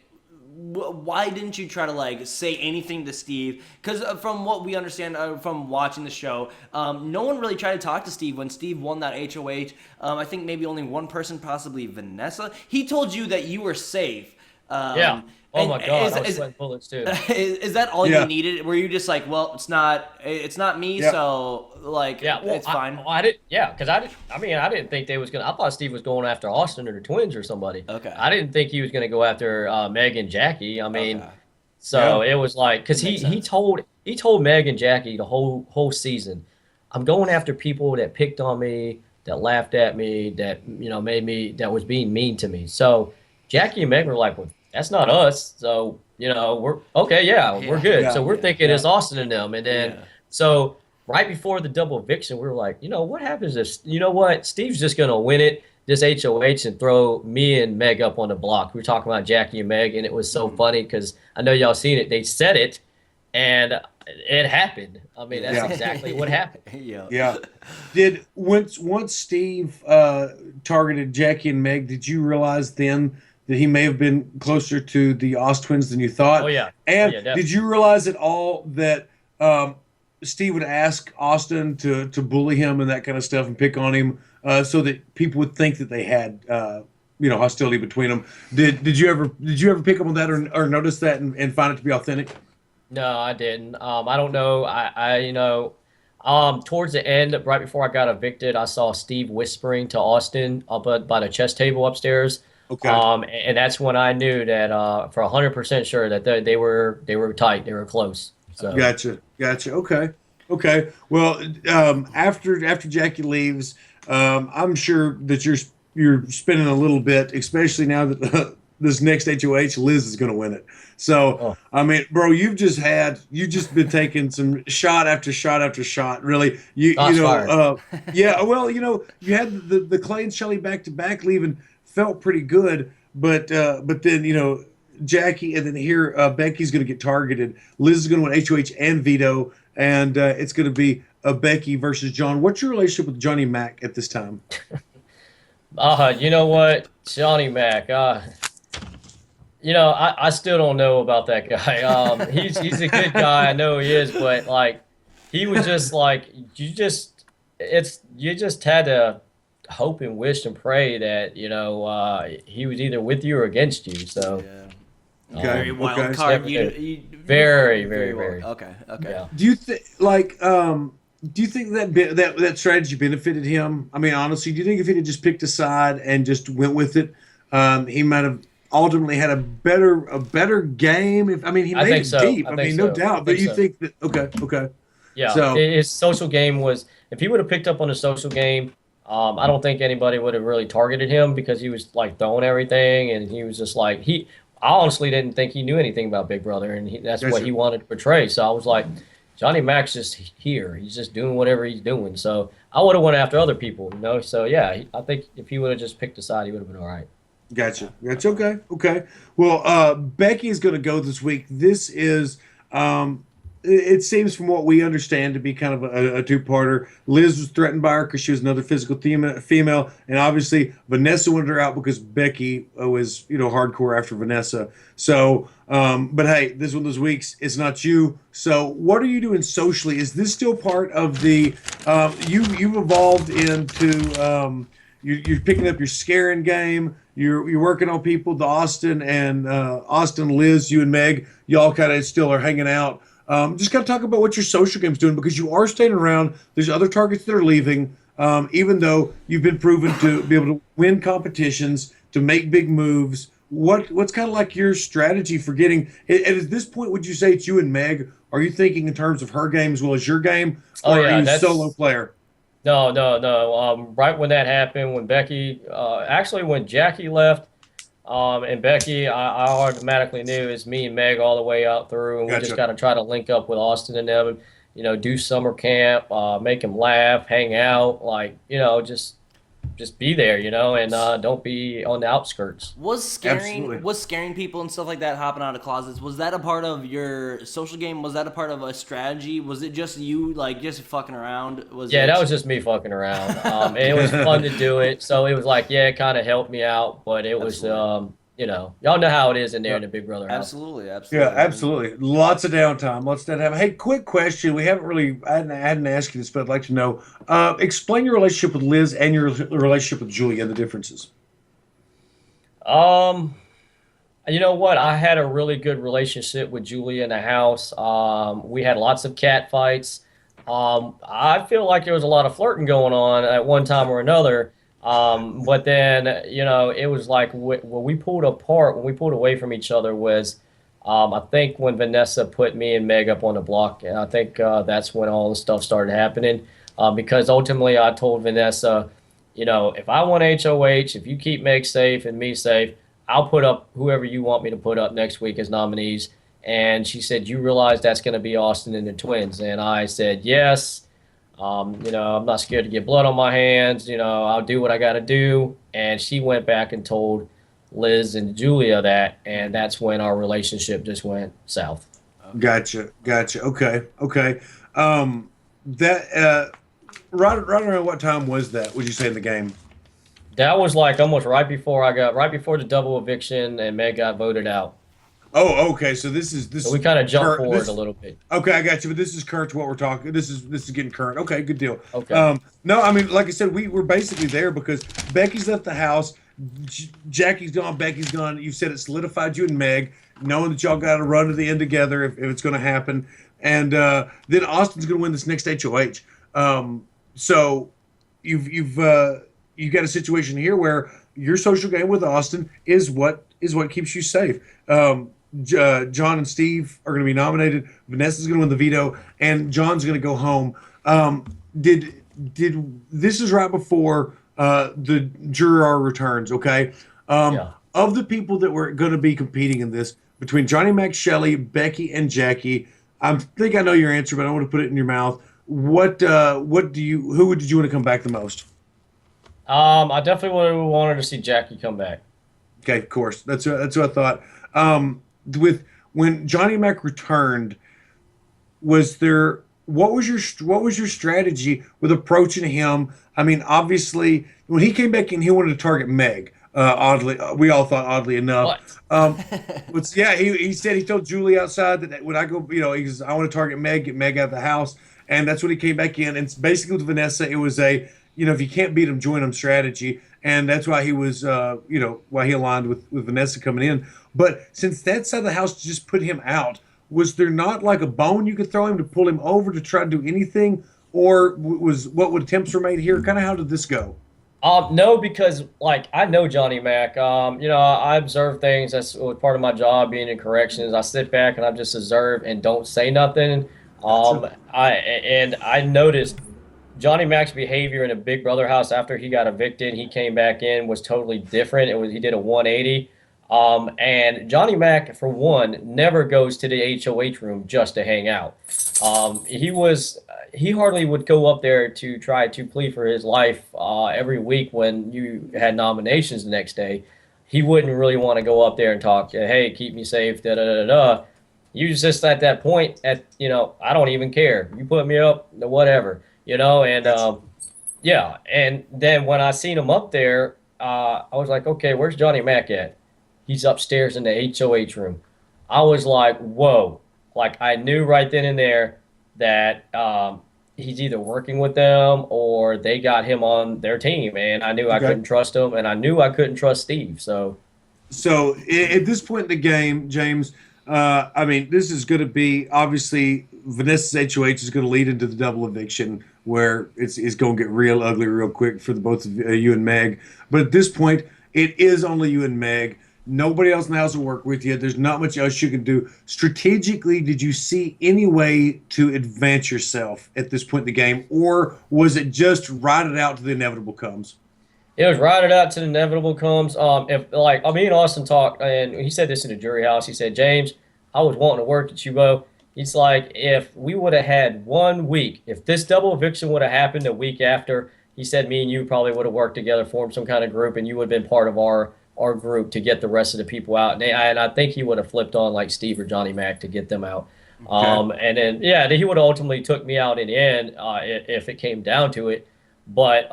Why didn't you try to like say anything to Steve? Because from what we understand from watching the show, no one really tried to talk to Steve when Steve won that HOH. I think maybe only one person, possibly Vanessa. He told you that you were safe. Yeah. Oh my God, I was is, sweating bullets too. is that all Yeah. you needed? Were you just like, well, it's not me, Yeah. so like, Yeah, well, it's fine. I didn't. Yeah, because I didn't think they was gonna. I thought Steve was going after Austin or the twins or somebody. Okay. I didn't think he was gonna go after Meg and Jackie. I mean, Okay. so Yeah. it was like because Makes he sense. told Meg and Jackie the whole season, I'm going after people that picked on me, that laughed at me, that made me that was being mean to me. So Jackie and Meg were like, well, that's not us. So we're okay. Yeah, we're Yeah. good. Yeah. So we're thinking Yeah. it's Austin and them, and then Yeah. so. Right before the double eviction, we were like, what happens if, what? Steve's just going to win it, this HOH, and throw me and Meg up on the block. We were talking about Jackie and Meg, and it was so funny because I know y'all seen it. They said it, and it happened. I mean, that's Yeah. exactly what happened. Yeah. Yeah. Did once Steve targeted Jackie and Meg, did you realize then that he may have been closer to the Oz twins than you thought? Oh, yeah. And Oh, yeah, definitely. did you realize at all that Steve would ask Austin to bully him and that kind of stuff and pick on him so that people would think that they had hostility between them? Did you ever pick up on that or notice that and find it to be authentic? No, I didn't. I don't know. Towards the end, right before I got evicted, I saw Steve whispering to Austin up by the chess table upstairs. Okay. And that's when I knew that for 100% sure that they were tight, they were close. So Gotcha. Okay. Well, after Jackie leaves, I'm sure that you're spinning a little bit, especially now that this next HOH, Liz is going to win it. So, I mean, bro, you've just been taking some shot after shot after shot. Really, Shots fired. yeah. Well, you had the Clay and Shelley back to back leaving, felt pretty good, but then Jackie, and then here Becky's going to get targeted. Liz is going to win HOH and veto, and it's going to be Becky versus John. What's your relationship with Johnny Mac at this time? You know what, Johnny Mac. I still don't know about that guy. He's a good guy. I know he is, but like, he was just like you just had to hope and wish and pray that he was either with you or against you. So. Yeah. Okay. Very wild Okay. card. Very, Very very. wild. Okay. Yeah. Do you think that strategy benefited him? I mean, honestly, do you think if he had just picked a side and just went with it, he might have ultimately had a better game? He I made think it so. deep. I I think mean, no so. doubt. I But think you so. think that okay. Yeah, So his social game was, if he would have picked up on the social game, I don't think anybody would have really targeted him because he was like throwing everything, and he was just like I honestly didn't think he knew anything about Big Brother, and that's what Gotcha. he wanted to portray. So I was like, Johnny Mac's just here. He's just doing whatever he's doing. So I would have went after other people, So yeah, I think if he would have just picked a side, he would have been all right. Gotcha. Okay. Well, Becky is going to go this week. This is, it seems from what we understand to be kind of a two-parter. Liz was threatened by her because she was another physical female, and obviously Vanessa wanted her out because Becky was, hardcore after Vanessa. So, but hey, this one of those weeks, it's not you. So, what are you doing socially? Is this still part of the? You've evolved into. You're picking up your scaring game. You're working on people. The Austin, Liz, you and Meg, y'all kind of still are hanging out. Just kind of talk about what your social game's doing because you are staying around. There's other targets that are leaving, even though you've been proven to be able to win competitions, to make big moves. What's kind of like your strategy for getting? And at this point, would you say it's you and Meg? Are you thinking in terms of her game as well as your game, or are you a solo player? No. Right when that happened, when Becky, actually when Jackie left, And Becky, I automatically knew it's me and Meg all the way out through, and we just Gotcha. got to try to link up with Austin and them, and do summer camp, make them laugh, hang out, like just be there, and don't be on the outskirts. Absolutely. Was scaring people and stuff like that, hopping out of closets, was that a part of your social game? Was that a part of a strategy? Was it just you, like, just fucking around? Was Yeah, it that was just me fucking around. And it was fun to do it. So it was like, yeah, it kind of helped me out, but it was, Absolutely. y'all know how it is in there in the Big Brother house. Absolutely, Yeah, absolutely. I mean, absolutely. Lots of downtime. Lots of downtime. Hey, quick question. We haven't really, I hadn't asked you this, but I'd like to know. Explain your relationship with Liz and your relationship with Julia and the differences. Um, you know what? I had a really good relationship with Julia in the house. We had lots of cat fights. I feel like there was a lot of flirting going on at one time or another. But then, it was like when we pulled apart, when we pulled away from each other was, I think when Vanessa put me and Meg up on the block, and I think that's when all the stuff started happening. Because ultimately, I told Vanessa, if I want HOH, if you keep Meg safe and me safe, I'll put up whoever you want me to put up next week as nominees. And she said, "You realize that's going to be Austin and the twins?" And I said, "Yes. I'm not scared to get blood on my hands. I'll do what I got to do." And she went back and told Liz and Julia that, and that's when our relationship just went south. Gotcha. Gotcha. Okay. Okay. That right around what time was that? Would you say in the game? That was like almost right before the double eviction, and Meg got voted out. Oh, okay. So this is So we kind of jumped current. forward a little bit. Okay, I got you. But this is current to what we're talking. This is getting current. Okay, good deal. Okay. No, I mean, like I said, we're basically there because Becky's left the house. Jackie's gone. Becky's gone. You said it solidified you and Meg, knowing that y'all got to run to the end together if it's going to happen. And then Austin's going to win this next HOH. So you've got a situation here where your social game with Austin is what keeps you safe. John and Steve are going to be nominated. Vanessa's going to win the veto, and John's going to go home. Did this is right before the juror returns? Okay. Yeah. Of the people that were going to be competing in this, between Johnny Mac, Shelley, Becky, and Jackie, I think I know your answer, but I want to put it in your mouth. Who did you want to come back the most? I definitely wanted to see Jackie come back. Okay, of course. That's what I thought. With when Johnny Mac returned, was there what was your strategy with approaching him? I mean, obviously, when he came back in, he wanted to target Meg. Oddly, we all thought oddly enough. What? Yeah, he said he told Julie outside that when I go, he goes, I want to target Meg, get Meg out of the house, and that's when he came back in. And it's basically with Vanessa, it was a if you can't beat him, join him strategy, and that's why he was why he aligned with Vanessa coming in. But since that side of the house just put him out, was there not like a bone you could throw him to pull him over to try to do anything, or was what would attempts were made here? Kind of how did this go? No, because like I know Johnny Mac. I observe things. That's part of my job, being in corrections. I sit back and I just observe and don't say nothing. Gotcha. I noticed Johnny Mac's behavior in a Big Brother house after he got evicted. He came back in was totally different. He did a 180. And Johnny Mac, for one, never goes to the HOH room just to hang out. He hardly would go up there to try to plead for his life every week when you had nominations the next day. He wouldn't really want to go up there and talk, hey, keep me safe, da da da da. You just at that point, I don't even care. You put me up, whatever, and yeah. And then when I seen him up there, I was like, okay, where's Johnny Mac at? He's upstairs in the HOH room. I was like, whoa. Like, I knew right then and there that he's either working with them or they got him on their team. And I knew I Okay. couldn't trust him, and I knew I couldn't trust Steve. So, At this point in the game, James, I mean, this is going to be obviously Vanessa's HOH is going to lead into the double eviction where it's going to get real ugly real quick for the both of you and Meg. But at this point, it is only you and Meg. Nobody else in the house will work with you. There's not much else you can do. Strategically, did you see any way to advance yourself at this point in the game, or was it just ride it out till the inevitable comes? It was ride it out till the inevitable comes. If like me and Austin talked, and he said this in the jury house. He said, James, I was wanting to work at Chubo. He's like, if we would have had 1 week, if this double eviction would have happened a week after, he said me and you probably would have worked together, formed some kind of group, and you would have been part of our group to get the rest of the people out. And I think he would have flipped on like Steve or Johnny Mac to get them out. And then yeah, he would have ultimately took me out in the end if it came down to it. But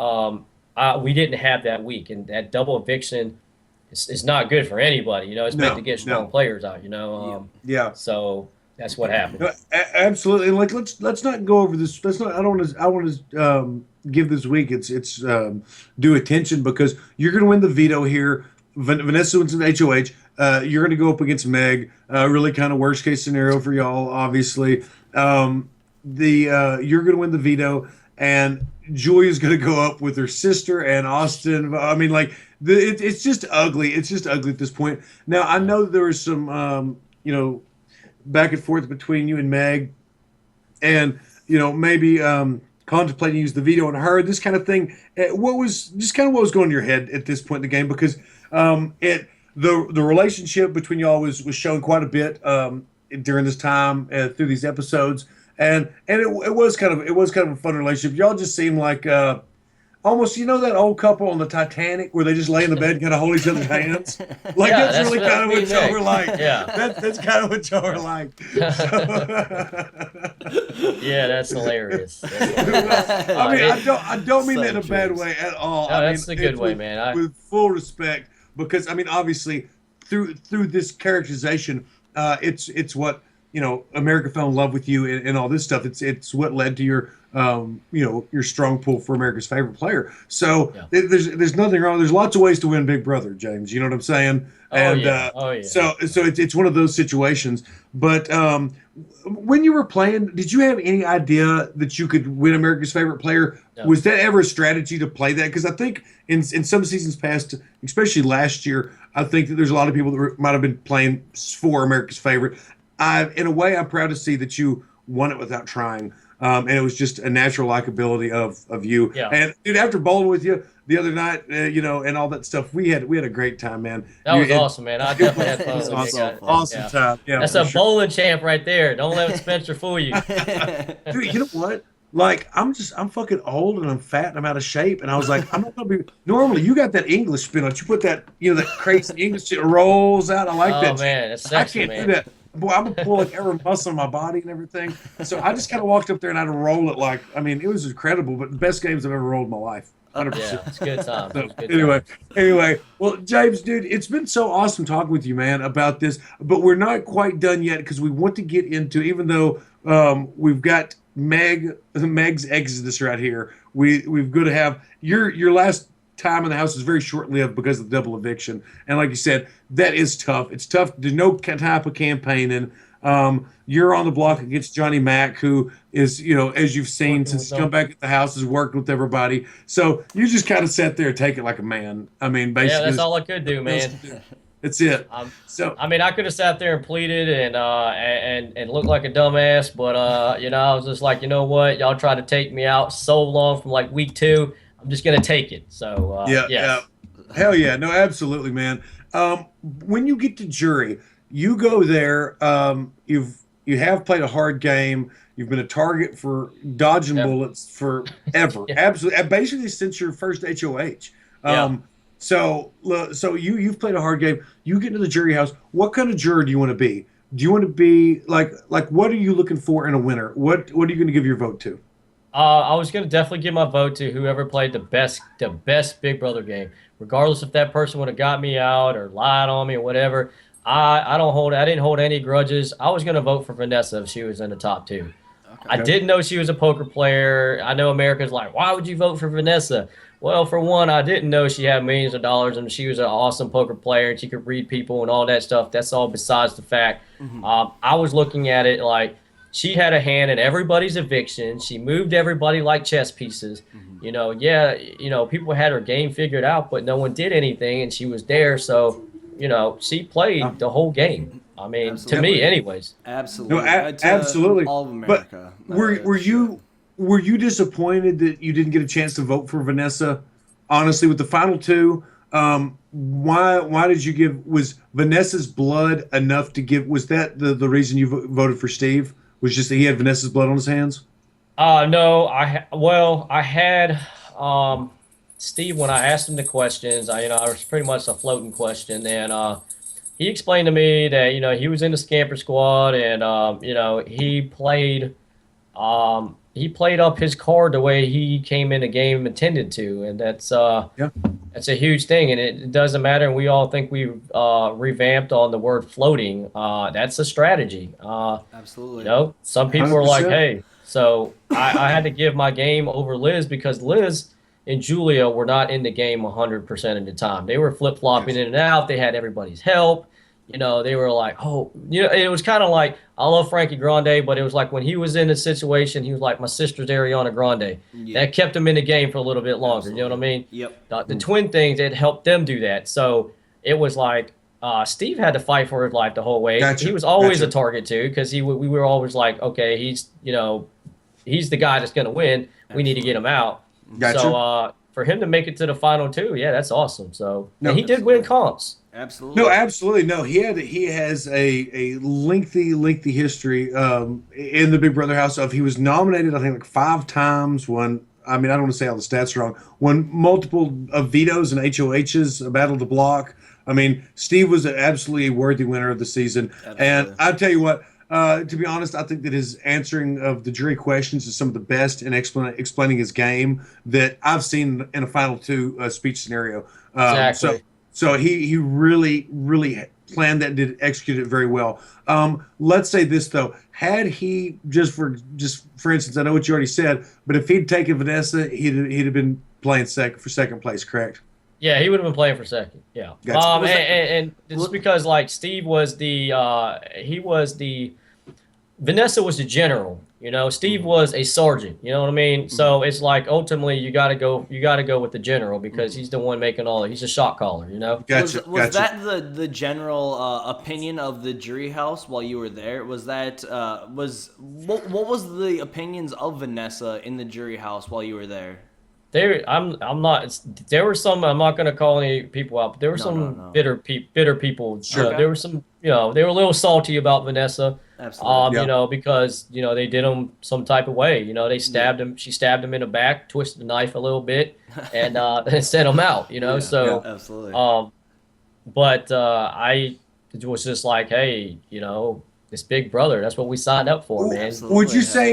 we didn't have that week, and that double eviction is not good for anybody. You know, it's meant to get strong players out. You know, yeah. So that's what happened. No, absolutely, and like let's not go over this. Let's not. I don't want to. I want to give this week its due attention because you're going to win the veto here. Vanessa wins an HOH. You're going to go up against Meg. Really kind of worst case scenario for y'all, obviously. You're going to win the veto, and Julia's going to go up with her sister and Austin. I mean, like it's just ugly. It's just ugly at this point. Now I know there was some back and forth between you and Meg, and maybe contemplating to use the veto on her, this kind of thing. What was going in your head at this point in the game? Because the relationship between y'all was shown quite a bit during this time through these episodes, and it was kind of a fun relationship. Y'all just seemed like almost that old couple on the Titanic where they just lay in the bed and kind of hold each other's hands. Like Yeah, that's really kind of what y'all were like. Yeah. That's kind of what y'all were like. Yeah, that's hilarious. I mean, I don't mean that in a bad way at all. No, I that's mean, a good way, man. With full respect, because I mean, obviously, through this characterization, it's what America fell in love with you and all this stuff. It's what led to your your strong pull for America's favorite player. So there's nothing wrong. There's lots of ways to win Big Brother, James. You know what I'm saying? And so it's one of those situations. But when you were playing, did you have any idea that you could win America's favorite player? No. Was that ever a strategy to play that? Because I think in some seasons past, especially last year, I think that there's a lot of people that might have been playing for America's favorite. In a way, I'm proud to see that you won it without trying. And it was just a natural likability of you. Yeah. And dude, after bowling with you the other night, and all that stuff, we had a great time, man. That was awesome, man. I definitely had fun with you. Awesome time. Yeah, that's a bowling champ right there. Don't let Spencer fool you. Dude, you know what? Like, I'm fucking old and I'm fat and I'm out of shape. And I was like, I'm not gonna be. Normally, you got that English spin on. You put that, that crazy English shit rolls out. I like that. Oh man, it's sexy, I can't do that. Boy, I'm gonna pull like every muscle in my body and everything. So I just kind of walked up there and I had to roll it like. I mean, it was incredible, but the best games I've ever rolled in my life. 100%. Yeah, it's a good time. So, anyway, well, James, dude, it's been so awesome talking with you, man, about this. But we're not quite done yet because we want to get into, even though we've got Meg's exodus right here. We've got to have your last time in the house is very short-lived because of the double eviction, and like you said, that is tough. It's tough. There's no type of campaigning. You're on the block against Johnny Mac, who is, as you've seen since he's come back at the house, has worked with everybody. So you just kind of sat there and take it like a man. I mean, basically, yeah, that's all I could do, man. That's it. So I mean, I could have sat there and pleaded and looked like a dumbass, but I was just like, you know what, y'all tried to take me out so long from like week 2. I'm just gonna take it. So yeah, hell yeah, no, absolutely, man. When you get to jury, you go there. You have played a hard game. You've been a target for dodging bullets forever. Absolutely, basically since your first HOH. So you've played a hard game. You get into the jury house. What kind of juror do you want to be? Do you want to be like what are you looking for in a winner? What are you going to give your vote to? I was going to definitely give my vote to whoever played the best Big Brother game, regardless if that person would have got me out or lied on me or whatever. I didn't hold any grudges. I was going to vote for Vanessa if she was in the top 2. Okay. I didn't know she was a poker player. I know America's like, why would you vote for Vanessa? Well, for one, I didn't know she had millions of dollars and she was an awesome poker player and she could read people and all that stuff. That's all besides the fact. Mm-hmm. I was looking at it like she had a hand in everybody's eviction. She moved everybody like chess pieces. Mm-hmm. People had her game figured out, but no one did anything and she was there. So, she played the whole game. I mean, to me anyways. Absolutely. No, absolutely. All of America. But were you disappointed that you didn't get a chance to vote for Vanessa? honestly, with the final two, why did you give? Was Vanessa's blood enough to give? Was that the reason you voted for Steve? Was just that he had Vanessa's blood on his hands? No, well, I had Steve when I asked him the questions. I was pretty much a floating question, and he explained to me that he was in the Scamper Squad, and he played up his card the way he came in the game intended to, and Yeah, that's a huge thing, and it doesn't matter. And we all think we revamped on the word floating. That's a strategy. Absolutely. Some people are like, 100%. hey, so I had to give my game over Liz because Liz and Julia were not in the game 100% of the time. They were flip flopping Yes. in and out. They had everybody's help. They were like, oh, it was kind of like, I love Frankie Grande, but it was like when he was in a situation, he was like my sister's Ariana Grande. Yeah. That kept him in the game for a little bit longer. You know what I mean? Yep. The twin things, it helped them do that. So it was like Steve had to fight for his life the whole way. Gotcha. He was always Gotcha. a target too, because we were always like, okay, he's the guy that's going to win. We need to get him out. Gotcha. So for him to make it to the final two, yeah, that's awesome. So No, and he did win comps. Absolutely. No, absolutely no. He has a lengthy history in the Big Brother house. He was nominated, I think, like 5 times. Won. I mean, I don't want to say all the stats wrong. Won multiple vetoes and HOHs, a battle of the block. I mean, Steve was absolutely a worthy winner of the season. Absolutely. And I tell you what, to be honest, I think that his answering of the jury questions is some of the best in explaining his game that I've seen in a final two speech scenario. Exactly. So he really planned that and did execute it very well. Let's say this though, had he just for instance, I know what you already said, but if he'd taken Vanessa, he'd have been playing for second place, correct? Yeah, he would have been playing for second. Yeah. Gotcha. And it's because like Steve was Vanessa was the general. Steve was a sergeant. You know what I mean? So it's like ultimately you got to go with the general because he's the one making he's a shot caller. Gotcha. Was Gotcha. that the general opinion of the jury house while you were there? Was that what was the opinions of Vanessa in the jury house while you were there? I'm not. There were some. I'm not going to call any people out, but there were No. bitter people. Sure. There were some. They were a little salty about Vanessa. Absolutely. Yeah. Because they did him some type of way. They stabbed him. She stabbed him in the back, twisted the knife a little bit, and sent him out. So. Absolutely. But I was just like, hey, this Big Brother. That's what we signed up for, man. Absolutely.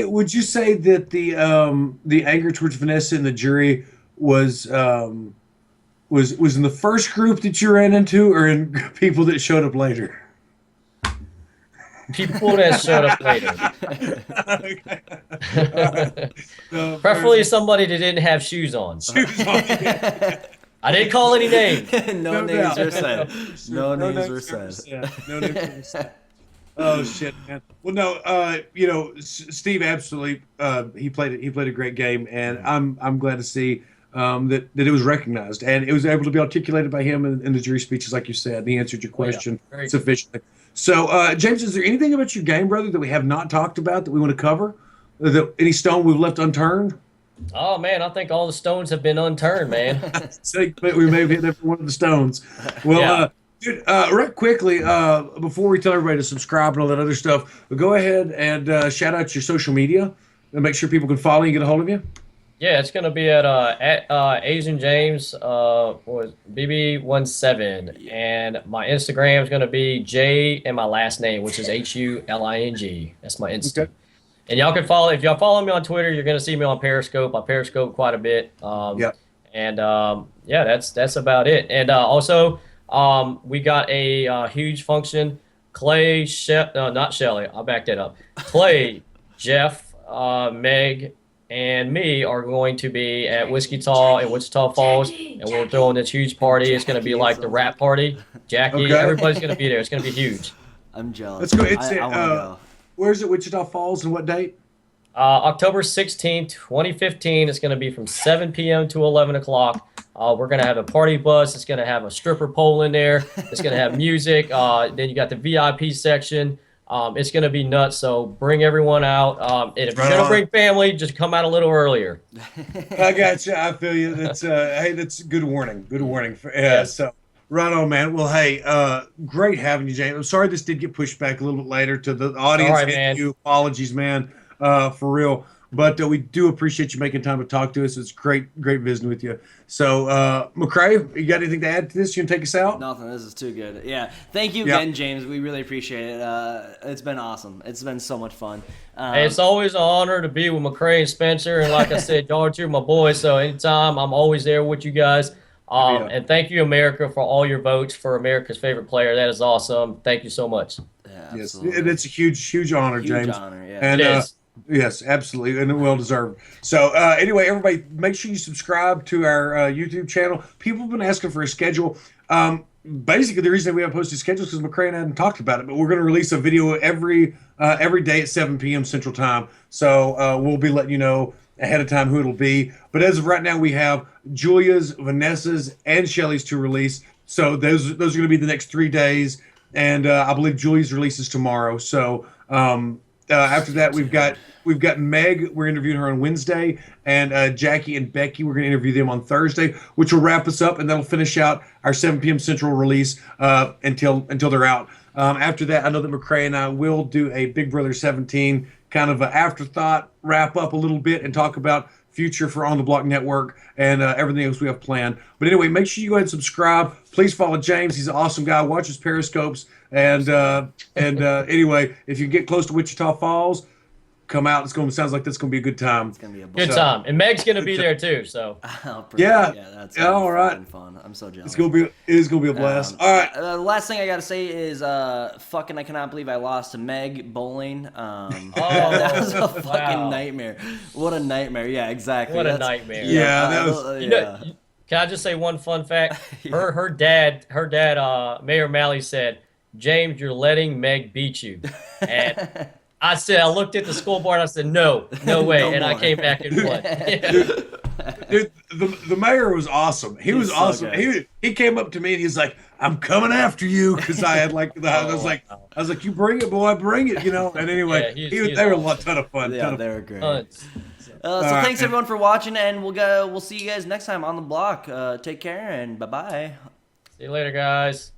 Would you say that the anger towards Vanessa and the jury was in the first group that you ran into, or in people that showed up later? People that showed up later. Okay. Preferably somebody that didn't have shoes on. Shoes on. I didn't call any names. No names doubt. were said. No names were were said. No names were said. Oh shit, man. Well, no, Steve absolutely he played a great game, and I'm glad to see that it was recognized and it was able to be articulated by him in the jury speeches, like you said. And he answered your question Very sufficiently. So, James, is there anything about your game, brother, that we have not talked about that we want to cover? Any stone we've left unturned? Oh man, I think all the stones have been unturned, man. We may have hit every one of the stones. Well, Yeah. dude, right quickly, before we tell everybody to subscribe and all that other stuff, go ahead and shout out your social media and make sure people can follow you and get a hold of you. Yeah, it's gonna be at Asian James was BB17, and my Instagram is gonna be J and my last name, which is HULING. That's my Insta. Okay. And y'all can follow if y'all follow me on Twitter, you're gonna see me on Periscope. I Periscope quite a bit. Yeah. And yeah, that's about it. And also, we got a huge function. Clay, not Shelly. I'll back that up. Clay, Jeff, Meg, and me are going to be at Whiskey Tall in Wichita Falls, and we're throwing this huge party. It's going to be like the rap party. Jackie, Okay. everybody's going to be there. It's going to be huge. I'm jealous. Let's go. It's I wanna go. Where's it? Wichita Falls, and what date? October 16th, 2015. It's going to be from 7 p.m. to 11 o'clock. We're going to have a party bus. It's going to have a stripper pole in there. It's going to have music. Then you got the VIP section. It's going to be nuts. So bring everyone out. And if you're Right going to on. bring family, just come out a little earlier. I got you. I feel you. That's hey, that's good warning. Good warning. Yes. So right on, man. Well, hey, great having you, James. I'm sorry this did get pushed back a little bit later to the All audience right, and man. you. Apologies, man, for real. But we do appreciate you making time to talk to us. It's great visiting with you. So, McCrae, you got anything to add to this? You can take us out. Nothing. This is too good. Yeah. Thank you Yeah. again, James. We really appreciate it. It's been awesome. It's been so much fun. Hey, it's always an honor to be with McCrae and Spencer. And like I said, y'all are two of my boys. So anytime, I'm always there with you guys. Yeah. And thank you, America, for all your votes for America's favorite player. That is awesome. Thank you so much. Yeah, Yes, absolutely. and it's a huge honor, Huge James. honor, yeah. And It is. yes, absolutely, and well deserved. So anyway, everybody, make sure you subscribe to our YouTube channel. People have been asking for a schedule. Basically, the reason we haven't posted schedules is because McCrae and I hadn't talked about it. But we're going to release a video every day at 7 p.m. Central Time. So we'll be letting you know ahead of time who it'll be. But as of right now, we have Julia's, Vanessa's, and Shelly's to release. So those are going to be the next 3 days. And I believe Julia's releases tomorrow. So after that, we've got Meg. We're interviewing her on Wednesday, and Jackie and Becky. We're going to interview them on Thursday, which will wrap us up, and that'll finish out our 7 p.m. Central release until they're out. After that, I know that McCrae and I will do a Big Brother 17 kind of an afterthought wrap up a little bit and talk about future for On the Block Network and everything else we have planned. But anyway, make sure you go ahead and subscribe. Please follow James. He's an awesome guy. Watch his periscopes. And anyway, if you get close to Wichita Falls, come out. Sounds like that's gonna be a good time. It's gonna be a Good blast. time. And Meg's going to be there too. So Oh, Yeah. yeah, that's Yeah, all right. fucking fun. I'm so jealous. It is gonna be a blast. All right. The last thing I gotta say is, fucking, I cannot believe I lost to Meg bowling. That was a fucking wow. nightmare. What a nightmare. Yeah, exactly. What a nightmare. Yeah, that was- You know, can I just say one fun fact? Her dad, Mayor Malley said, "James, you're letting Meg beat you." And I looked at the scoreboard. I said, "No way," No and I more. came back and won. Dude, the mayor was awesome. He was so awesome. good. He came up to me and he's like, "I'm coming after you," because I had like I was like, "You bring it, boy, bring it," And anyway, Yeah, they were a ton of fun. Yeah, they were great. Tons. So right, thanks man. everyone for watching, and we'll see you guys next time on the block. Take care and bye bye. See you later, guys.